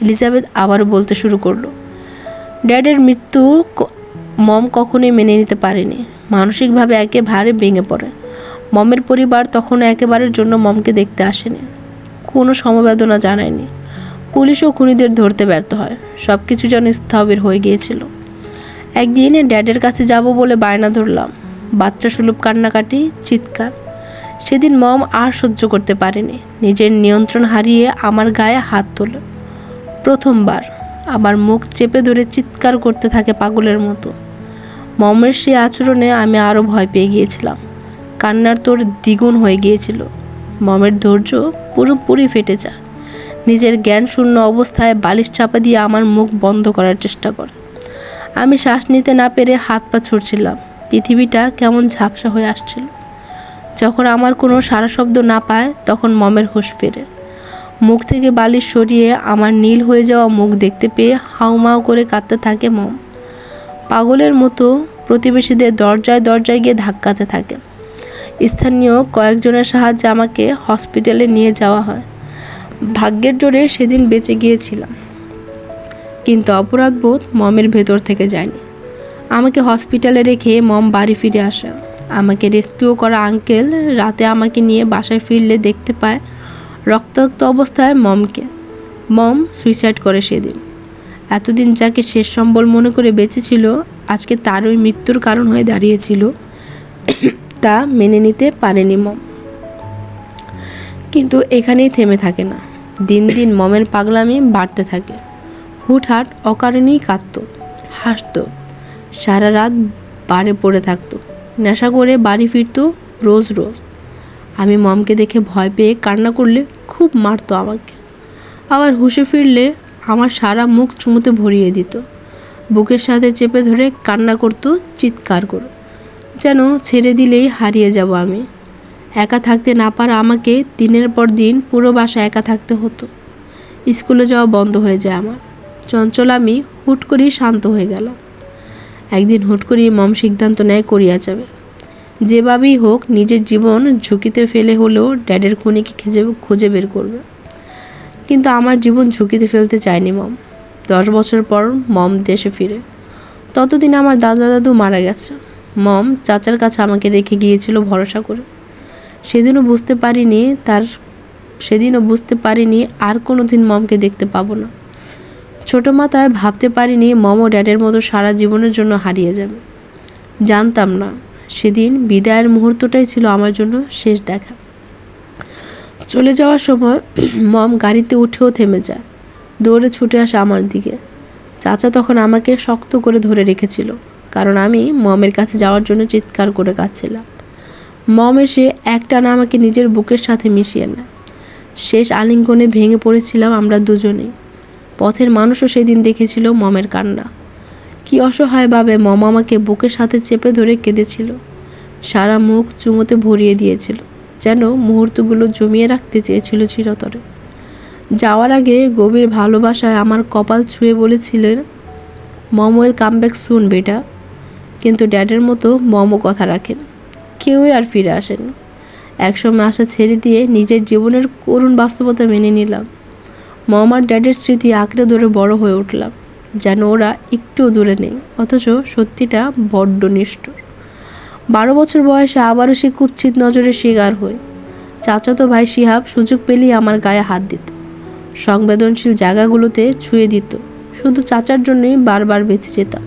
এলিজাবেথ আবার বলতে শুরু করলো, ড্যাডের মৃত্যু মম কখনোই মেনে নিতে পারেনি। মানসিকভাবে একেবারে ভেঙে পড়ে। মমের পরিবার তখনও একেবারের জন্য মমকে দেখতে আসেনি, কোনো সমবেদনা জানায়নি। পুলিশও খুনিদের ধরতে ব্যর্থ হয়। সব কিছু যেন স্থবির হয়ে গিয়েছিল। একদিন ড্যাডের কাছে যাব বলে বায়না ধরলাম, বাচ্চা সুলভ কান্নাকাটি, চিৎকার। সেদিন মম আর সহ্য করতে পারেনি, নিজের নিয়ন্ত্রণ হারিয়ে আমার গায়ে হাত তোলে। প্রথমবার আমার মুখ চেপে ধরে চিৎকার করতে থাকে পাগলের মতো। মমের সেই আচরণে আমি আরও ভয় পেয়ে গিয়েছিলাম। কান্নার তোর দ্বিগুণ হয়ে গিয়েছিল। মমের ধৈর্য পুরোপুরি ফেটে যায়। নিজের জ্ঞান শূন্য অবস্থায় বালিশ চাপা দিয়ে আমার মুখ বন্ধ করার চেষ্টা করে। আমি শ্বাস নিতে না পেরে হাত পা ছুড়ছিলাম। পৃথিবীটা কেমন ঝাপসা হয়ে আসছিল। যখন আমার কোনো সারা শব্দ না পায়, তখন মমের হুঁশ ফেরে। মুখ থেকে বালিশ সরিয়ে আমার নীল হয়ে যাওয়া মুখ দেখতে পেয়ে হাউমাউ করে কাঁদতে থাকে মম। পাগলের মতো প্রতিবেশীদের দরজায় দরজায় গিয়ে ধাক্কাতে থাকে। স্থানীয় কয়েকজনের সাহায্যে আমাকে হসপিটালে নিয়ে যাওয়া হয়। ভাগ্যের জোরে সেদিন বেঁচে গিয়েছিলাম, কিন্তু অপরাধবোধ মমের ভেতর থেকে যায়নি। আমাকে হসপিটালে রেখে মম বাড়ি ফিরে আসে। আমাকে রেস্কিউ করা আঙ্কেল রাতে আমাকে নিয়ে বাসায় ফিরলে দেখতে পায় রক্তাক্ত অবস্থায় মমকে। মম সুইসাইড করে সেদিন। এতদিন যাকে শেষ সম্বল মনে করে বেঁচেছিল, আজকে তারই মৃত্যুর কারণ হয়ে দাঁড়িয়েছিল, তা মেনে নিতে পারেনি মম। কিন্তু এখানেই থেমে থাকে না। দিন দিন মমের পাগলামি বাড়তে থাকে। হুটহাট অকারণেই কাঁদত, হাসত, সারা রাত বারে পড়ে থাকতো, নেশা করে বাড়ি ফিরত রোজ রোজ। আমি মমকে দেখে ভয় পেয়ে কান্না করলে খুব মারতো আমাকে। আবার হুঁশে ফিরলে আমার সারা মুখ চুমুতে ভরিয়ে দিত। বুকের সাথে চেপে ধরে কান্না করতো চিৎকার করে, যেন ছেড়ে দিলেই হারিয়ে যাব আমি। একা থাকতে না পারা আমাকে দিনের পর দিন পুরো বাসা একা থাকতে হতো। স্কুলে যাওয়া বন্ধ হয়ে যায় আমার। চঞ্চল আমি হুট করেই শান্ত হয়ে গেলাম। একদিন হুট করেই মম সিদ্ধান্ত নেয় করিয়া যাবে। যেভাবেই হোক নিজের জীবন ঝুঁকিতে ফেলে হলেও ড্যাডের খুনিকে খুঁজে বের করবে। কিন্তু আমার জীবন ঝুঁকিতে ফেলতে চায়নি মম। 10 বছর পর মম দেশে ফিরে। ততদিন আমার দাদা দাদু মারা গেছে। মম চাচার কাছে আমাকে রেখে গিয়েছিল ভরসা করে। সেদিনও বুঝতে পারিনি তার সেদিনও বুঝতে পারিনি আর কোনো দিন মমকে দেখতে পাবো না। ছোট মাথায় ভাবতে পারিনি মমও ড্যাডের মতো সারা জীবনের জন্য হারিয়ে যাবে। জানতাম না সেদিন বিদায়ের মুহূর্তটাই ছিল আমার জন্য শেষ দেখা। চলে যাওয়ার সময় মম গাড়িতে উঠেও থেমে যায়, দৌড়ে ছুটে আসে আমার দিকে। চাচা তখন আমাকে শক্ত করে ধরে রেখেছিল, কারণ আমি মমের কাছে যাওয়ার জন্য চিৎকার করে কাঁদছিলাম। মম এসে একটানা আমাকে নিজের বুকের সাথে মিশিয়ে নেয়। শেষ আলিঙ্গনে ভেঙে পড়েছিলাম আমরা দুজনেই। পথের মানুষও সেদিন দেখেছিল মমের কান্না। কি অসহায়ভাবে মম আমাকে বুকের সাথে চেপে ধরে কেঁদেছিল, সারা মুখ চুমোতে ভরিয়ে দিয়েছিল, যেন মুহূর্তগুলো জমিয়ে রাখতে চেয়েছিল চিরতরে। যাওয়ার আগে গভীর ভালোবাসায় আমার কপাল ছুঁয়ে বলেছিলেন, mom will come back soon বেটা। কিন্তু ড্যাডের মতো মমও কথা রাখেন, কেউই আর ফিরে আসেন। একসময় আশা ছেড়ে দিয়ে নিজের জীবনের করুণ বাস্তবতা মেনে নিলাম। মম আর ড্যাডের স্মৃতি আঁকড়ে ধরে বড় হয়ে উঠলাম, যেন ওরা একটুও দূরে নেই, অথচ সত্যিটা বড্ড নিষ্ঠুর। 12 বছর বয়সে আবারও সে কুৎসিত নজরের শিকার হই। চাচাতো ভাই শিহাব সুযোগ পেলেই আমার গায়ে হাত দিত, সংবেদনশীল জায়গাগুলোতে ছুঁয়ে দিত। শুধু চাচার জন্যই বারবার বেঁচে যেতাম,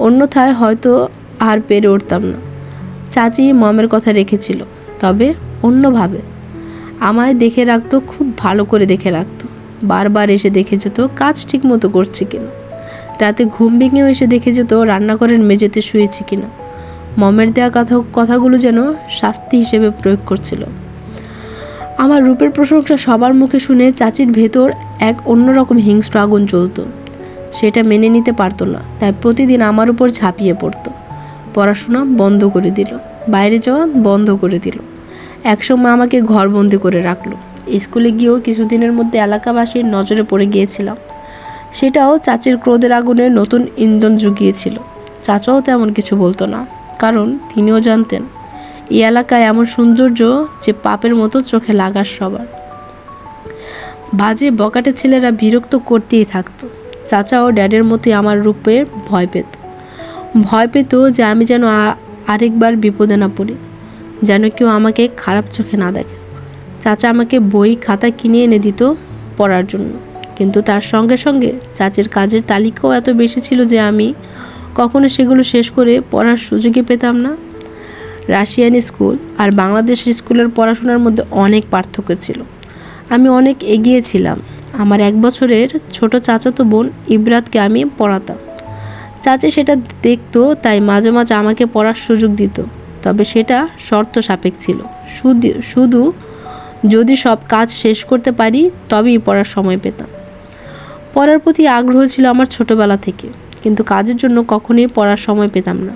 অন্যথায় হয়তো আর পেরে উঠতাম না। চাচি মমের কথা রেখেছিল, তবে অন্যভাবে। আমায় দেখে রাখতো, খুব ভালো করে দেখে রাখতো। বারবার এসে দেখে যেত কাজ ঠিক মতো করছে কিনা। রাতে ঘুম ভেঙেও এসে দেখে যেত রান্নাঘরের মেঝেতে শুয়েছি কিনা। মমের দেওয়া কথাগুলো যেন শাস্তি হিসেবে প্রয়োগ করছিল। আমার রূপের প্রশংসা সবার মুখে শুনে চাচির ভেতর এক অন্যরকম হিংস্র আগুন জ্বলত। সেটা মেনে নিতে পারতো না, তাই প্রতিদিন আমার উপর ঝাঁপিয়ে পড়তো। পড়াশোনা বন্ধ করে দিল, বাইরে যাওয়া বন্ধ করে দিল। একসময় আমাকে ঘরবন্দি করে রাখলো। স্কুলে গিয়েও কিছুদিনের মধ্যে এলাকাবাসীর নজরে পড়ে গিয়েছিলাম। সেটাও চাচির ক্রোধের আগুনে নতুন ইন্ধন জুগিয়েছিল। চাচাও তেমন কিছু বলতো না, কারণ তিনিও জানতেন এই এলাকায় এমন সৌন্দর্য যে পাপের মতো চোখে লাগার সবার। বাজে বকাটে ছেলেরা বিরক্ত করতেই থাকতো। চাচাও ড্যাডের মতোই আমার রূপের ভয় পেত যে আমি যেন আরেকবার বিপদে না পড়ি, যেন কেউ আমাকে খারাপ চোখে না দেখে। চাচা আমাকে বই খাতা কিনে এনে দিত পড়ার জন্য, কিন্তু তার সঙ্গে সঙ্গে চাচির কাজের তালিকাও এত বেশি ছিল যে আমি কখনো সেগুলো শেষ করে পড়ার সুযোগই পেতাম না। রাশিয়ান স্কুল আর বাংলাদেশের স্কুলের পড়াশোনার মধ্যে অনেক পার্থক্য ছিল। আমি অনেক এগিয়ে ছিলাম। আমার 1 বছরের ছোট চাচাতো বোন ইবরাতকে আমি পড়াতাম। চাচি সেটা দেখতো, তাই মাঝে মাঝে আমাকে পড়ার সুযোগ দিত, তবে সেটা শর্ত সাপেক্ষ ছিল। শুধু যদি সব কাজ শেষ করতে পারি তবেই পড়ার সময় পেতাম। পড়ার প্রতি আগ্রহ ছিল আমার ছোটবেলা থেকে, কিন্তু কাজের জন্য কখনোই পড়ার সময় পেতাম না।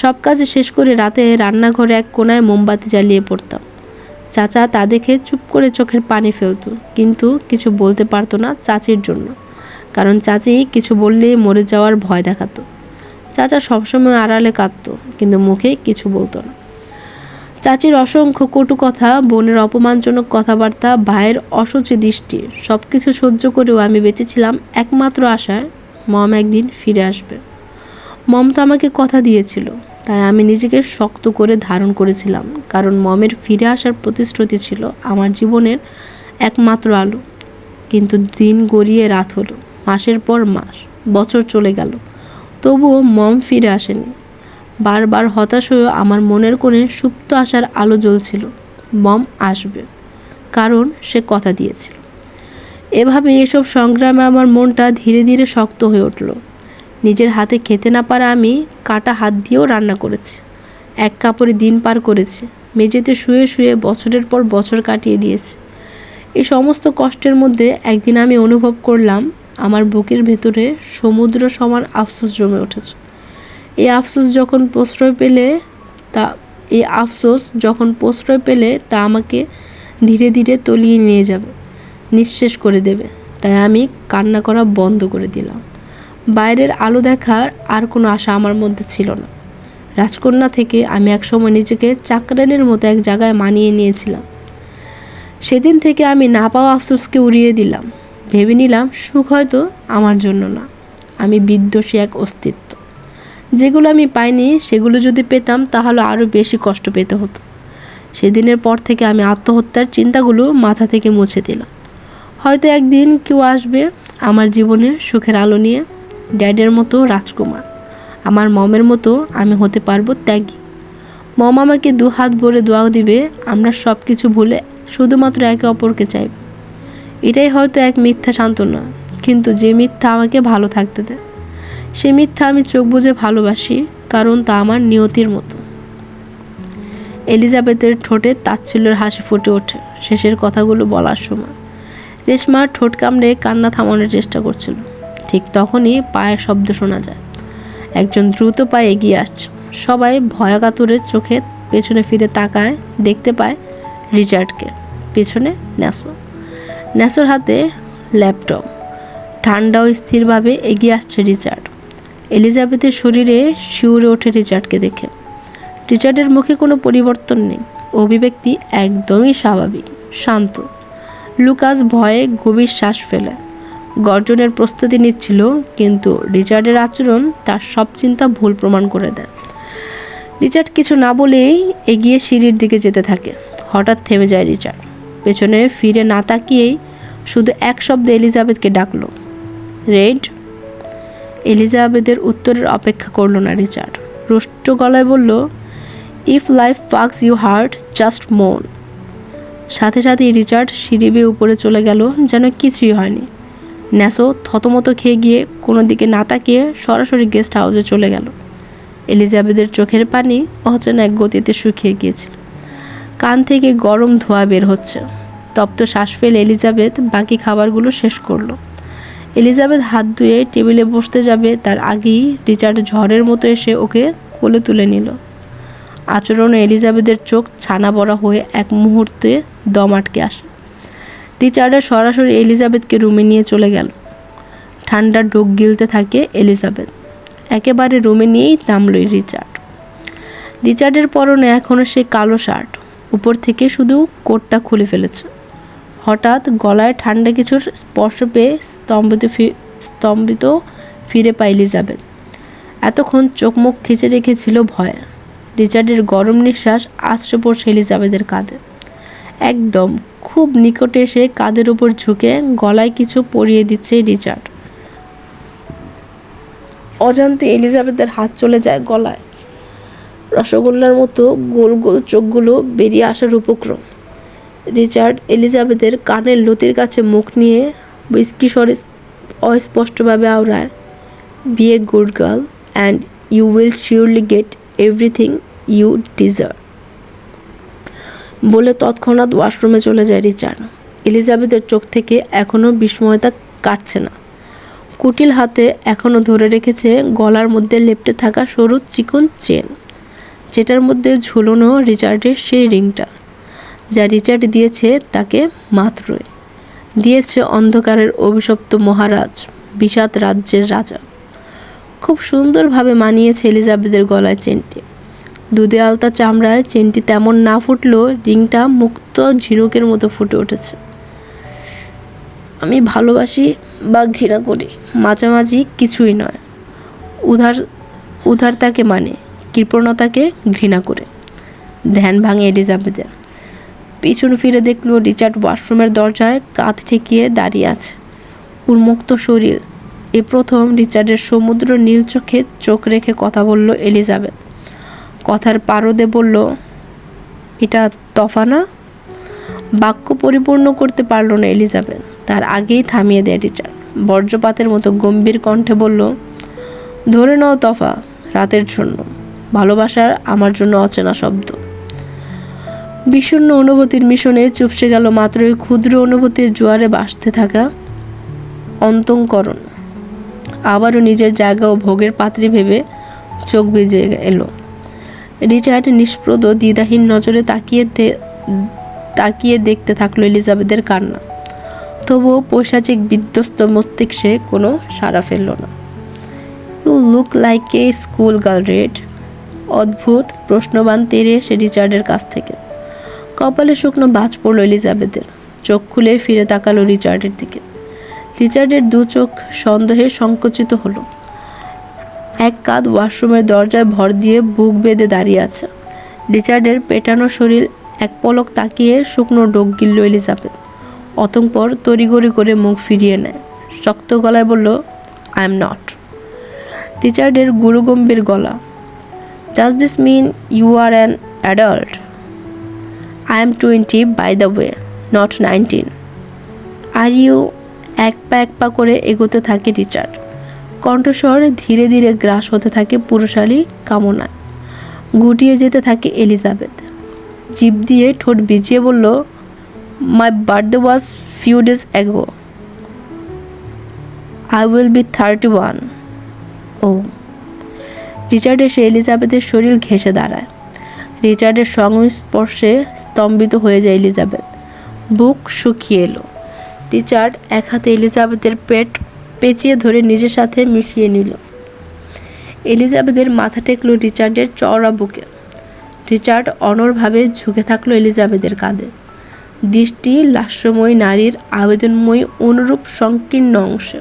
সব কাজ শেষ করে রাতে রান্নাঘরে এক কোণায় মোমবাতি জ্বালিয়ে পড়তাম। চাচা তা দেখে চুপ করে চোখের পানি ফেলতো, কিন্তু কিছু বলতে পারতো না চাচির জন্য, কারণ চাচি কিছু বললেই মরে যাওয়ার ভয় দেখাতো। চাচা সবসময় আড়ালে কাঁদতো, কিন্তু মুখে কিছু বলতো না। চাচির অসংখ্য কটু কথা, বোনের অপমানজনক কথাবার্তা, ভাইয়ের অসুচি দৃষ্টি, সব কিছু সহ্য করেও আমি বেঁচেছিলাম একমাত্র আশায় মম একদিন ফিরে আসবে। মম তো আমাকে কথা দিয়েছিল, তাই আমি নিজেকে শক্ত করে ধারণ করেছিলাম, কারণ মমের ফিরে আসার প্রতিশ্রুতি ছিল আমার জীবনের একমাত্র আলো। কিন্তু দিন গড়িয়ে রাত হলো, মাসের পর মাস, বছর চলে গেল, তবুও মম ফিরে আসেনি। বারবার হতাশ হয়েও আমার মনের কোণে সুপ্ত আশার আলো জ্বলছিল, মম আসবে, কারণ সে কথা দিয়েছিল। এভাবে এসব সংগ্রামে আমার মনটা ধীরে ধীরে শক্ত হয়ে উঠল। নিজের হাতে খেতে না পারা আমি কাটা হাত দিয়েও রান্না করেছি, এক কাপড়ে দিন পার করেছি, মেঝেতে শুয়ে শুয়ে বছরের পর বছর কাটিয়ে দিয়েছি। এই সমস্ত কষ্টের মধ্যে একদিন আমি অনুভব করলাম আমার বুকের ভেতরে সমুদ্র সমান আফসোস জমে উঠেছে। এই আফসোস যখন প্রশ্রয় পেলে তা আমাকে ধীরে ধীরে তলিয়ে নিয়ে যাবে, নিঃশেষ করে দেবে। তাই আমি কান্না করা বন্ধ করে দিলাম। বাইরের আলো দেখার আর কোনো আশা আমার মধ্যে ছিল না। রাজকন্যা থেকে আমি একসময় নিজেকে চাকরানির মতো এক জায়গায় মানিয়ে নিয়েছিলাম। সেদিন থেকে আমি না পাওয়া আফসোসকে উড়িয়ে দিলাম। ভেবে নিলাম সুখ হয়তো আমার জন্য না, আমি বিদ্বেষী এক অস্তিত্ব। যেগুলো আমি পাইনি সেগুলো যদি পেতাম তাহলে আরও বেশি কষ্ট পেতে হতো। সেদিনের পর থেকে আমি আত্মহত্যার চিন্তাগুলো মাথা থেকে মুছে দিলাম। হয়তো একদিন কেউ আসবে আমার জীবনে সুখের আলো নিয়ে, ড্যাডের মতো রাজকুমার, আমার মমের মতো আমি হতে পারবো ত্যাগী। মম আমাকে দু হাত ভরে দোয়া দিবে, আমরা সব কিছু ভুলে শুধুমাত্র একে অপরকে চাইব। এটাই হয়তো এক মিথ্যা সান্ত্বনা, কিন্তু যে মিথ্যা আমাকে ভালো থাকতে দেয়, সে মিথ্যা আমি চোখ বুজে ভালোবাসি, কারণ তা আমার নিয়তির মতো। এলিজাবেথের ঠোঁটে তাচ্ছিল্যের হাসি ফুটে ওঠে শেষের কথাগুলো বলার সময়। রেশমা ঠোঁট কামড়ে কান্না থামানোর চেষ্টা করছিল। ঠিক তখনই পায়ের শব্দ শোনা যায়। একজন দ্রুত পায়ে এগিয়ে আসছে। সবাই ভয়াকাতরের চোখে পেছনে ফিরে তাকায়, দেখতে পায় রিচার্ডকে। পেছনে ন্যাসোর হাতে ল্যাপটপ। ঠান্ডা ও স্থিরভাবে এগিয়ে আসছে রিচার্ড। এলিজাবেথের শরীরে শিউরে ওঠে রিচার্ডকে দেখে। রিচার্ডের মুখে কোনো পরিবর্তন নেই, অভিব্যক্তি একদমই স্বাভাবিক, শান্ত। লুকাস ভয়ে গভীর শ্বাস ফেলে গর্জনের প্রস্তুতি নিচ্ছিল, কিন্তু রিচার্ডের আচরণ তার সব চিন্তা ভুল প্রমাণ করে দেয়। রিচার্ড কিছু না বলেই এগিয়ে সিঁড়ির দিকে যেতে থাকে। হঠাৎ থেমে যায় রিচার্ড। পেছনে ফিরে না তাকিয়েই শুধু এক শব্দে এলিজাবেথকে ডাকলো, রেড। এলিজাবেথের উত্তরের অপেক্ষা করলো না রিচার্ড। রুষ্ট গলায় বলল, if life fucks you hurt, just moan. সাথে সাথেই রিচার্ড সিঁড়ি বেয়ে উপরে চলে গেল, যেন কিছুই হয়নি। ন্যাসো থতমত খেয়ে গিয়ে কোনো দিকে না তাকিয়ে সরাসরি গেস্ট হাউসে চলে গেল। এলিজাবেথের চোখের পানি অচেনা এক গতিতে শুকিয়ে গিয়েছিল। কান থেকে গরম ধোঁয়া বের হচ্ছে। তপ্ত শ্বাস ফেলে এলিজাবেথ বাকি খাবারগুলো শেষ করলো। এলিজাবেথ হাত ধুয়ে টেবিলে বসতে যাবে, তার আগেই রিচার্ড ঝড়ের মতো এসে ওকে কোলে তুলে নিল। আচরণে এলিজাবেথের চোখ ছানা বড়া হয়ে এক মুহূর্তে দম আটকে আসে। রিচার্ডের সরাসরি এলিজাবেথকে রুমে নিয়ে চলে গেল। ঠান্ডা ঢোক গিলতে থাকে এলিজাবেথ। একেবারে রুমে নিয়েই নামল রিচার্ডের পরনে এখনও সেই কালো শার্ট, উপর থেকে শুধু কোটটা খুলে ফেলেছে। হঠাৎ গলায় ঠান্ডা কিছুর স্পর্শ পেয়ে স্তম্ভিত ফিরে পায় এলিজাবেথ। এতক্ষণ চোখ মুখ খিচে রেখেছিল ভয়ে। রিচার্ডের গরম নিঃশ্বাস আছড়ে পড়ছে এলিজাবেথের কাঁধে। একদম খুব নিকটে এসে কাঁধের উপর ঝুঁকে গলায় কিছু পরিয়ে দিচ্ছে রিচার্ড। অজান্তে এলিজাবেথের হাত চলে যায় গলায়। রসগোল্লার মতো গোল গোল চোখগুলো বেরিয়ে আসার উপক্রম। রিচার্ড এলিজাবেথের কানের লতির কাছে মুখ নিয়ে বিস্কি স্বরে অস্পষ্টভাবে আওড়ায়, be a good girl and you will surely get everything you deserve. বলে তৎক্ষণাৎ ওয়াশরুমে চলে যায় রিচার্ড। এলিজাবেথের চোখ থেকে এখনও বিস্ময়তা কাটছে না। কুটিল হাতে এখনও ধরে রেখেছে গলার মধ্যে লেপ্টে থাকা সরু চিকন চেন, যেটার মধ্যে ঝুলনো রিচার্ডের সেই রিংটা, যা রিচার্ড দিয়েছে তাকে মাত্রই। দিয়েছে অন্ধকারের অভিশপ্ত মহারাজ, বিষাদ রাজ্যের রাজা। খুব সুন্দরভাবে মানিয়েছে এলিজাবেথের গলায় চেনটি। দুধে আলতা চামড়ায় চেনটি তেমন না ফুটলেও রিংটা মুক্ত ঝিনুকের মতো ফুটে উঠেছে। আমি ভালোবাসি বা ঘৃণা করি, মাঝামাঝি কিছুই নয়। উদারতাকে মানে, কৃপণতাকে ঘৃণা করে। ধ্যান ভাঙে এলিজাবেথের। পিছন ফিরে দেখল রিচার্ড ওয়াশরুমের দরজায় কাঁধ ঠেকিয়ে দাঁড়িয়ে আছে, উন্মুক্ত শরীর। এ প্রথম রিচার্ডের সমুদ্র নীল চোখে চোখ রেখে কথা বলল এলিজাবেথ। কথার পারদে বলল, এটা তফা না? বাক্য পরিপূর্ণ করতে পারল না এলিজাবেথ, তার আগেই থামিয়ে দেয় রিচার্ড। বজ্রপাতের মতো গম্ভীর কণ্ঠে বলল, ধরে নাও তফা, রাতের জন্য। ভালোবাসার আমার জন্য অচেনা শব্দ। বিষণ্ণ অনুভূতির মিশনে চুপসে গেল মাত্রই ক্ষুদ্র অনুভূতির জোয়ারে ভাসতে থাকা অন্তঃকরণ। আবারও নিজের জায়গা ও ভোগের পাত্রী ভেবে চোখ ভিজে এলো। রিচার্ড নিষ্প্রদ দ্বিধাহীন নজরে তাকিয়ে দেখতে থাকলো এলিজাবেথের কান্না। তবুও পৈশাচিক বিধ্বস্ত মস্তিষ্কে কোনো সাড়া ফেলল না। You look like a school girl, Red. অদ্ভুত প্রশ্নবান তেড়ে এসে রিচার্ডের কাছ থেকে। কপালে শুকনো বাজ পড়ল এলিজাবেথের। চোখ খুলে ফিরে তাকালো রিচার্ডের দিকে। রিচার্ডের দু চোখ সন্দেহে সংকুচিত হলো। এক কাঁধ ওয়াশরুমের দরজায় ভর দিয়ে বুক বেঁধে দাঁড়িয়ে আছে। রিচার্ডের পেটানো শরীর এক পলক তাকিয়ে শুকনো ডোক গিলল এলিজাবেথ। অতঃপর তড়িঘড়ি করে মুখ ফিরিয়ে নেয়। শক্ত গলায় বলল, আই এম নট। রিচার্ডের গুরুগম্ভীর গলা। Does this mean you are an adult? I am 20 by the way, not 19। Are you? এক পা করে এগোতে থাকে রিচার্ড। কণ্ঠস্বর ধীরে ধীরে গ্রাস হতে থাকে পুরুষালী কামনায়। গুটিয়ে যেতে থাকে এলিজাবেথ। জিভ দিয়ে ঠোঁট ভিজিয়ে বলল, my birthday was few days ago. I will be 31। ও। রিচার্ড এসে এলিজাবেথের শরীর ঘেঁষে দাঁড়ায়। রিচার্ডের সংস্পর্শে স্তম্ভিত হয়ে যায় এলিজাবেথ। বুক শুকিয়ে এলো। রিচার্ড এক হাতে এলিজাবেথের পেট পেঁচিয়ে ধরে নিজের সাথে মিশিয়ে নিল। এলিজাবেথের মাথা টেকলো রিচার্ডের চওড়া বুকে। রিচার্ড অনড়ভাবে ঝুঁকে থাকলো এলিজাবেথের কাঁধে, দৃষ্টি লাস্যময়ী নারীর আবেদনময়ী অনুরূপ সংকীর্ণ অংশে।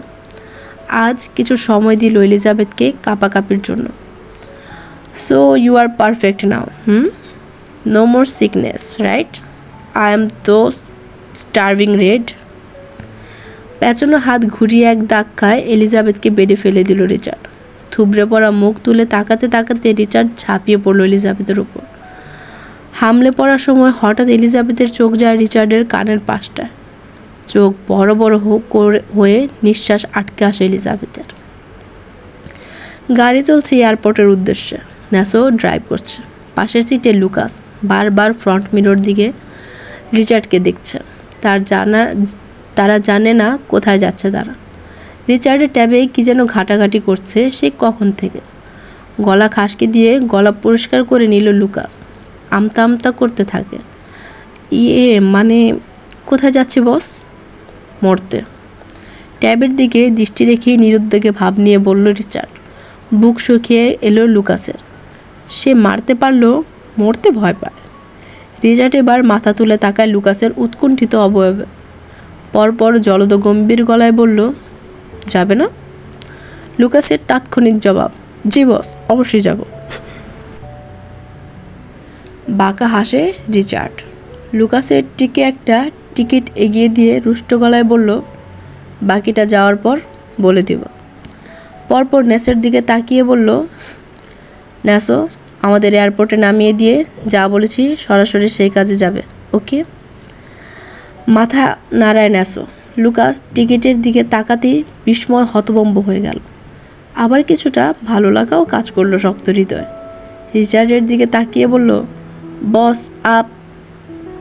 আজ কিছু সময় দিল এলিজাবেথকে কাঁপাকাঁপির জন্য। So you are perfect now, no more sickness, right? I am তো স্টার্ভিং রেড। পেঁচানো হাত ঘুরিয়ে এক ধাক্কায় এলিজাবেথকে বেডে ফেলে দিল রিচার্ড। থুবড়ে পড়া মুখ তুলে তাকাতে তাকাতে রিচার্ড ঝাঁপিয়ে পড়ল এলিজাবেথের উপর। হামলে পড়ার সময় হঠাৎ এলিজাবেথের চোখ যায় রিচার্ডের কানের পাশটায়। চোখ বড় বড় হয়ে নিঃশ্বাস আটকে আসে এলিজাবেথের। গাড়ি চলছে এয়ারপোর্টের উদ্দেশ্যে। ন্যাসো ড্রাইভ করছে। পাশের সিটে লুকাস বারবার ফ্রন্ট মিরর দিকে রিচার্ডকে দেখছে। তারা জানে না কোথায় যাচ্ছে তারা। রিচার্ডের ট্যাবে কি যেন ঘাটাঘাটি করছে সে কখন থেকে। গলা খাসকে দিয়ে গলা পরিষ্কার করে নিল লুকাস। আমতা আমতা করতে থাকে। মানে কোথায় যাচ্ছে বস? মরতে। ট্যাবের দিকে দৃষ্টি রেখেই নিরুদ্বেগে ভাব নিয়ে বলল রিচার্ড। বুক শুকিয়ে এলো লুকাসের। সে মারতে পারলেও মরতে ভয় পায়। রিচার্ড এবার মাথা তুলে তাকায় লুকাসের উৎকণ্ঠিত অবয়বে। পরপর জলদ গম্ভীর গলায় বলল, যাবে না? লুকাসের তাৎক্ষণিক জবাব, জি বস, অবশ্যই যাব। বাঁকা হাসে রিচার্ড। লুকাসের টিকে একটা টিকিট এগিয়ে দিয়ে রুষ্ট গলায় বলল, বাকিটা যাওয়ার পর বলে দিব। পরপর ন্যাসের দিকে তাকিয়ে বলল, ন্যাসো, আমাদের এয়ারপোর্টে নামিয়ে দিয়ে যা বলেছি সরাসরি সেই কাজে যাবে, ওকে? মাথা নাড়ায় ন্যাসো। লুকাস টিকিটের দিকে তাকাতেই বিস্ময় হতভম্ব হয়ে গেল। আবার কিছুটা ভালো লাগাও কাজ করলো শক্ত হৃদয়। রিচার্ডের দিকে তাকিয়ে বলল, বস আপ,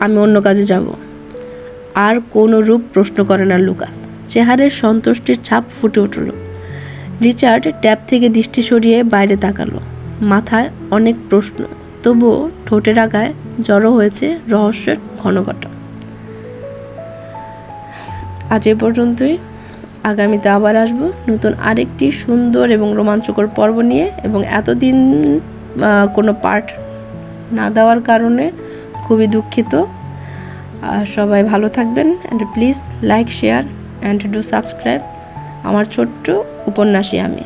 আমি অন্য কাজে যাব। আর কোনো রূপ প্রশ্ন করে না লুকাস। চেহারার সন্তুষ্টির ছাপ ফুটে উঠল। রিচার্ড ট্যাব থেকে দৃষ্টি সরিয়ে বাইরে তাকালো। মাথায় অনেক প্রশ্ন, তবুও ঠোঁটের আগায় জড়ো হয়েছে রহস্যের ঘনঘটা। আজ এ পর্যন্তই। আগামীতে আবার আসবো নতুন আরেকটি সুন্দর এবং রোমাঞ্চকর পর্ব নিয়ে। এবং এতদিন কোনো পার্ট না দেওয়ার কারণে খুবই দুঃখিত। সবাই ভালো থাকবেন and please like, share and do subscribe. আমার ছোট্ট উপন্যাসী আমি।